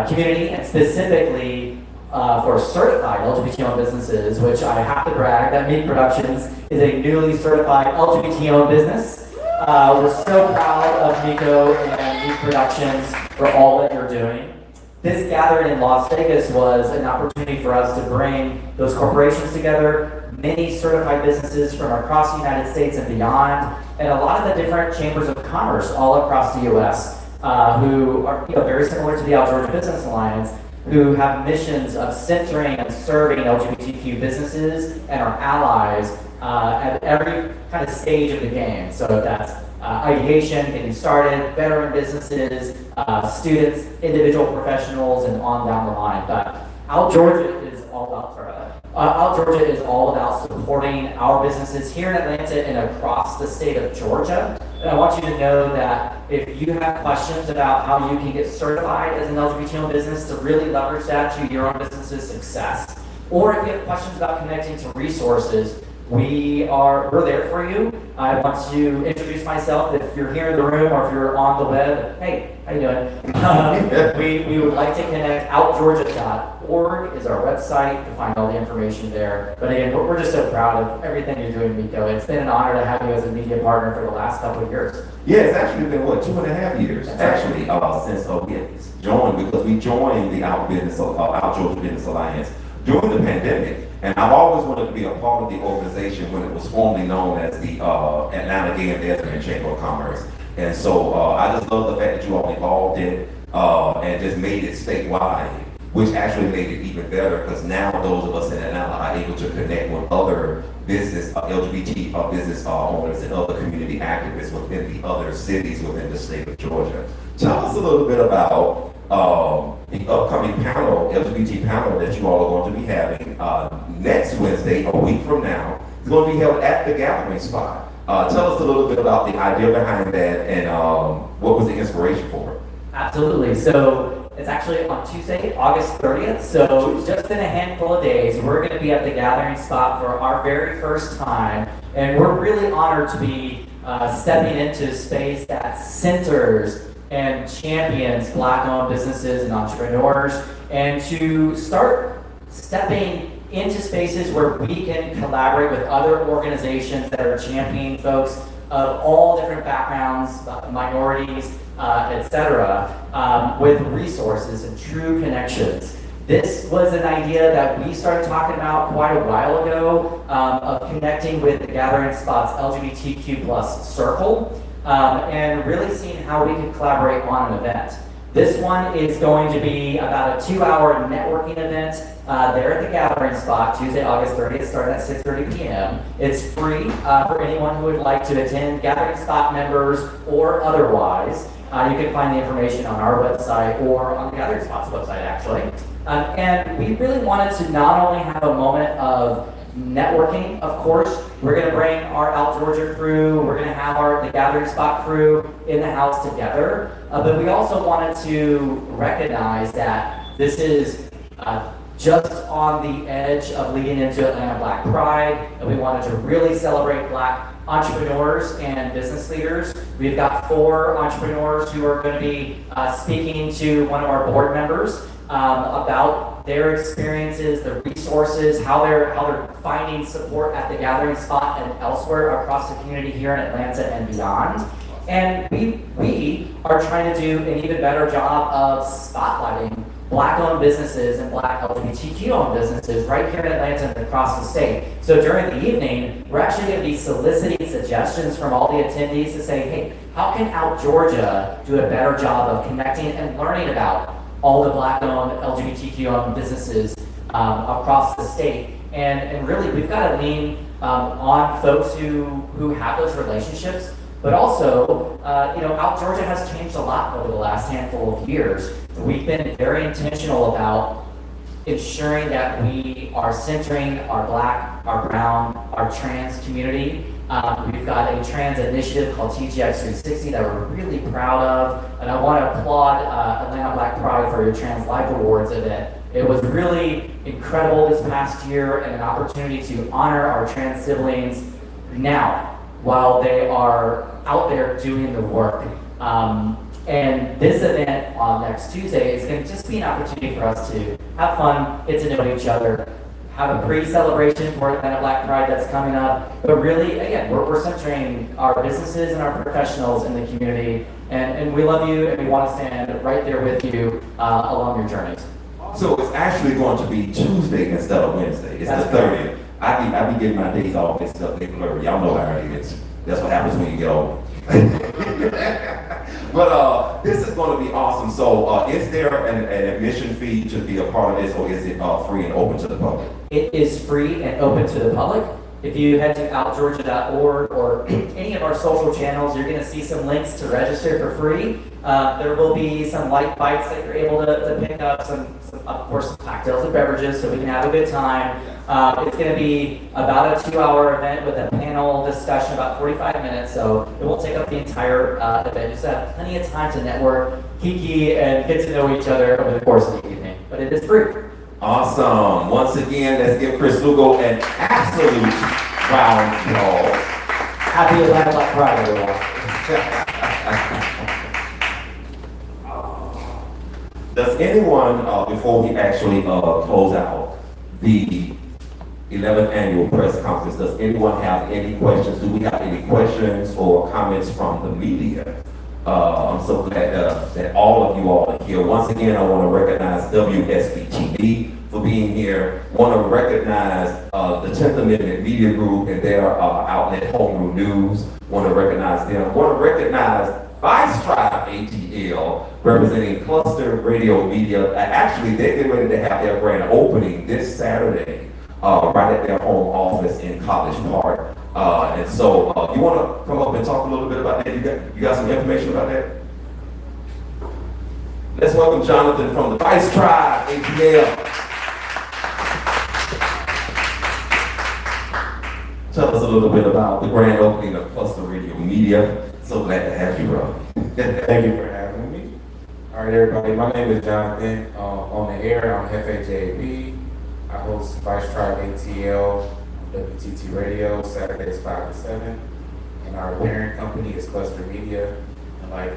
community, and specifically for certified LGBT-owned businesses, which I have to brag that Meak Productions is a newly certified LGBT-owned business. We're so proud of Nico and Meak Productions for all that you're doing. This gathering in Las Vegas was an opportunity for us to bring those corporations together, many certified businesses from across the United States and beyond, and a lot of the different chambers of commerce all across the U.S. Who are very similar to the Out Georgia Business Alliance, who have missions of centering and serving LGBTQ businesses and our allies at every kind of stage of the game. So that's ideation, getting started, veteran businesses, students, individual professionals, and on down the line. But Out Georgia is all about Out Georgia is all about supporting our businesses here in Atlanta and across the state of Georgia. And I want you to know that if you have questions about how you can get certified as an LGBT business to really leverage that to your own business's success, or if you have questions about connecting to resources, we're there for you. I want to introduce myself. If you're here in the room or if you're on the web, hey, how you doing? We would like to connect. OutGeorgia.org is our website to find all the information there. But again, we're just so proud of everything you're doing, Nico. It's been an honor to have you as a media partner for the last couple of years. Yeah, it's actually been, 2.5 years, actually, since we joined, because we joined the Out Georgia Business Alliance during the pandemic. And I've always wanted to be a part of the organization when it was formerly known as the Atlanta Gay and Lesbian Chamber of Commerce. And so I just love the fact that you all evolved it and just made it statewide, which actually made it even better, because now those of us in Atlanta are able to connect with other business, LGBT business owners and other community activists within the other cities within the state of Georgia. Tell us a little bit about the upcoming panel, LGBT panel that you all are going to be having next Wednesday, a week from now. It's going to be held at the Gathering Spot. Tell us a little bit about the idea behind that and what was the inspiration for it? Absolutely. So it's actually on Tuesday, August 30th. So just in a handful of days, we're going to be at the Gathering Spot for our very first time. And we're really honored to be stepping into a space that centers and champions Black-owned businesses and entrepreneurs, and to start stepping into spaces where we can collaborate with other organizations that are championing folks of all different backgrounds, minorities, etc., with resources and true connections. This was an idea that we started talking about quite a while ago, of connecting with the Gathering Spot's LGBTQ plus circle, and really seeing how we can collaborate on an event. This one is going to be about a 2-hour networking event there at the Gathering Spot, Tuesday, August 30th, starting at 6:30 p.m. It's free for anyone who would like to attend, Gathering Spot members or otherwise. You can find the information on our website or on the Gathering Spot's website, actually. And we really wanted to not only have a moment of networking, of course. We're going to bring our Out Georgia crew. We're going to have the Gathering Spot crew in the house together. But we also wanted to recognize that this is just on the edge of leading into Atlanta Black Pride, and we wanted to really celebrate Black entrepreneurs and business leaders. We've got 4 entrepreneurs who are going to be speaking to one of our board members about their experiences, the resources, how they're finding support at the Gathering Spot and elsewhere across the community here in Atlanta and beyond. And we are trying to do an even better job of spotlighting Black-owned businesses and Black LGBTQ-owned businesses right here in Atlanta and across the state. So during the evening, we're actually going to be soliciting suggestions from all the attendees to say, hey, how can Out Georgia do a better job of connecting and learning about all the Black-owned, LGBTQ-owned businesses across the state? And really, we've got to lean on folks who have those relationships, but also, Out Georgia has changed a lot over the last handful of years. We've been very intentional about ensuring that we are centering our Black, our brown, our trans community We've got a trans initiative called TGX 360 that we're really proud of. And I want to applaud Atlanta Black Pride for your Trans Life Awards event. It was really incredible this past year and an opportunity to honor our trans siblings now while they are out there doing the work. And this event on next Tuesday is going to just be an opportunity for us to have fun, get to know each other, have a pre-celebration for Atlanta Black Pride that's coming up. But really, again, we're centering our businesses and our professionals in the community. And we love you and we want to stand right there with you along your journeys. So it's actually going to be Tuesday instead of Wednesday. It's That's the 30th. I be getting my days all mixed up. They blurry. Y'all know how it is. That's what happens when you get old. But this is going to be awesome. So is there an admission fee to be a part of this, or is it free and open to the public? It is free and open to the public. If you head to outgeorgia.org or any of our social channels, you're going to see some links to register for free. There will be some light bites that you're able to pick up, some of course, cocktails and beverages, so we can have a good time. It's going to be about a 2-hour event with a panel discussion, about 45 minutes, so it won't take up the entire event. Just have plenty of time to network, kiki, and get to know each other over the course of the evening. But it is free. Awesome. Once again, let's give Chris Lugo an absolute round of applause. Happy Atlanta Black Pride, everyone. Does anyone, before we actually close out the 11th annual press conference, does anyone have any questions? Do we have any questions or comments from the media? I'm so glad that all of you all are here. Once again, I want to recognize WSBTV for being here. Want to recognize the 10th Amendment Media Group and their outlet, Homebrew News. Want to recognize them. Want to recognize Vice Tribe ATL, representing Cluster Radio Media. Actually, they're getting ready to have their grand opening this Saturday, right at their home office in College Park. And so, you want to come up and talk a little bit about that? You got some information about that? Let's welcome Jonathan from the Vice Tribe ATL. Tell us a little bit about the grand opening of Cluster Radio Media. So glad to have you, bro. Thank you for having me. All right, everybody. My name is Jonathan. On the air, I'm FAJB. I host Vice Tribe ATL, WTT Radio, Saturdays 5 to 7. And our parent company is Cluster Media. And like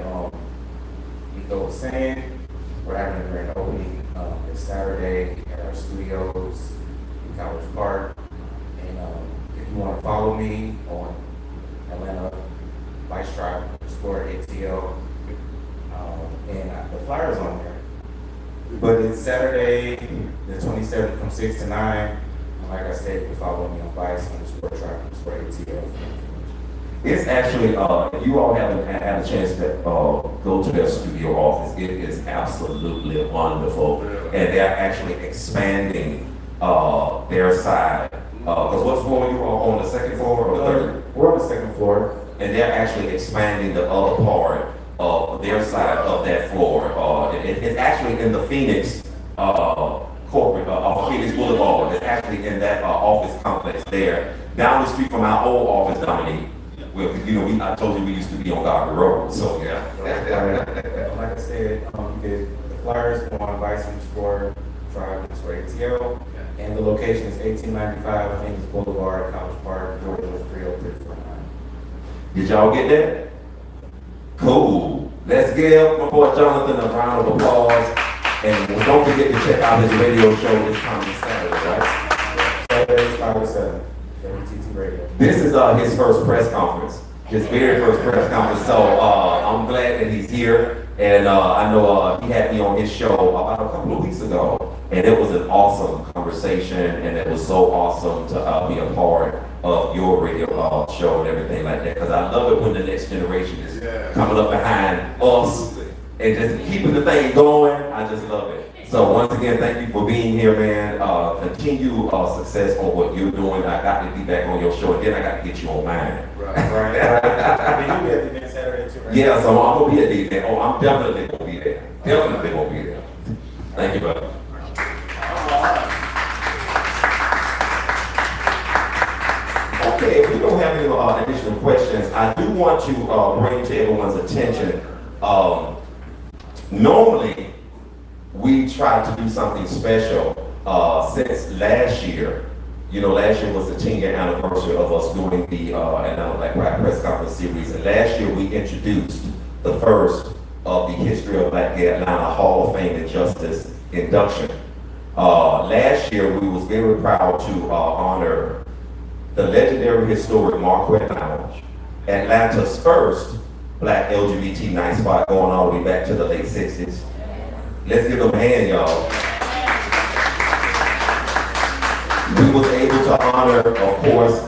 Nico was saying, we're having a grand opening this Saturday at our studios in College Park. And if you want to follow me on Atlanta Vice Tribe _ATL, and the flyer's on there. But it's Saturday, the 27th from 6 to 9. And like I said, you can follow me on Vice _Tribe _ATL. It's actually, you all haven't had a chance to go to their studio office. It is absolutely wonderful. And they're actually expanding their side. Because what floor you are on, the second floor or the third? We're on the second floor. And they're actually expanding the other part of their side of that floor. It's actually in the Phoenix corporate, Phoenix Boulevard. It's actually in that office complex there. Down the street from our old office, Dominique. Well, I told you we used to be on Garvey Road, so yeah. Like I said, the flyers on Vice Tribe _ATL. And the location is 1895 Phoenix Boulevard, College Park, Georgia 30349. Did y'all get that? Cool. Let's give my boy Jonathan a round of applause. And don't forget to check out his radio show this coming Saturday, right? Saturdays 5 to 7, WTT Radio. This is his first press conference. His very first press conference. So I'm glad that he's here. And I know he had me on his show about a couple of weeks ago. And it was an awesome conversation, and it was so awesome to be a part of your radio show and everything like that. Because I love it when the next generation is coming up behind us and just keeping the thing going. I just love it. So once again, thank you for being here, man. Continue success on what you're doing. I got to be back on your show, and then I got to get you on mine. Right. You'll be at the event Saturday too, right? Yeah, so I'm gonna be at the event. Oh, I'm definitely gonna be there. Definitely gonna be there. Thank you, brother. Okay, if we don't have any want to bring to everyone's attention, normally we try to do something special since last year. You know, last year was the 10-year anniversary of us doing the Atlanta Black Pride Press Conference series. And last year we introduced the first of the History of Black Gay Atlanta Hall of Fame and Justice induction. Last year we was very proud to honor the legendary historic Marquette Lounge, Atlanta's first Black LGBT night spot going all the way back to the late 60s. Let's give them a hand, y'all. We was able to honor, of course,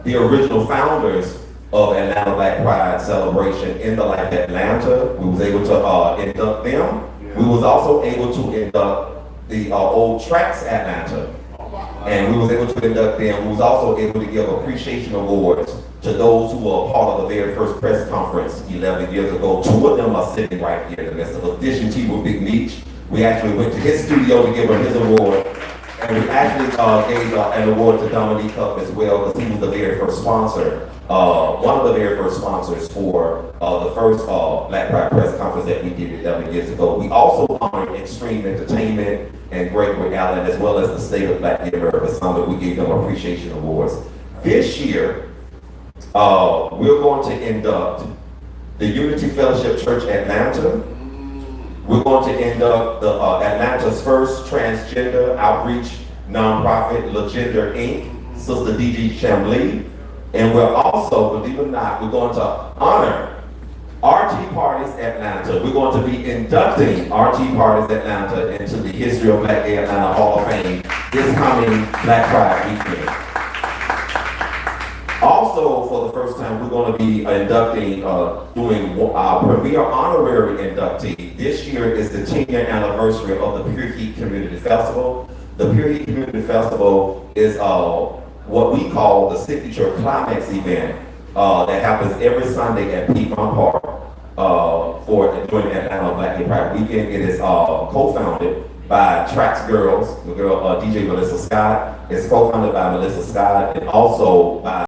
the original founders of Atlanta Black Pride celebration in the Life Atlanta. We was able to induct them. We was also able to induct the old Tracks Atlanta. And we was able to induct them. We was also able to give appreciation awards to those who were a part of the very first press conference 11 years ago. Two of them are sitting right here in the midst of us. Addition to with Big Meak. We actually went to his studio to give him his award. And we actually gave an award to Dominique Huff as well, because he was the very first sponsor, one of the very first sponsors for the first Black Pride Press Conference that we did 11 years ago. We also honored Extreme Entertainment and Gregory Allen, as well as the State of Black Gay America Summit. We gave them appreciation awards. This year, we're going to induct the Unity Fellowship Church Atlanta. We're going to induct the Atlanta's first transgender outreach nonprofit, Legender Inc., Sister D.G. Chamblee. And we're also, believe it or not, we're going to honor RT Parties Atlanta. We're going to be inducting RT Parties Atlanta into the History of Black Gay Atlanta Hall of Fame this coming Black Pride weekend. Also, for the first time, we're going to be inducting, doing our premier honorary inductee. This year is the 10-year anniversary of the Pure Heat Community Festival. The Pure Heat Community Festival is what we call the signature climax event that happens every Sunday at Piedmont Park during Atlanta Black Gay Pride Weekend. It is co-founded by Trax Girls, the girl DJ Melissa Scott. It's co-founded by Melissa Scott, and also by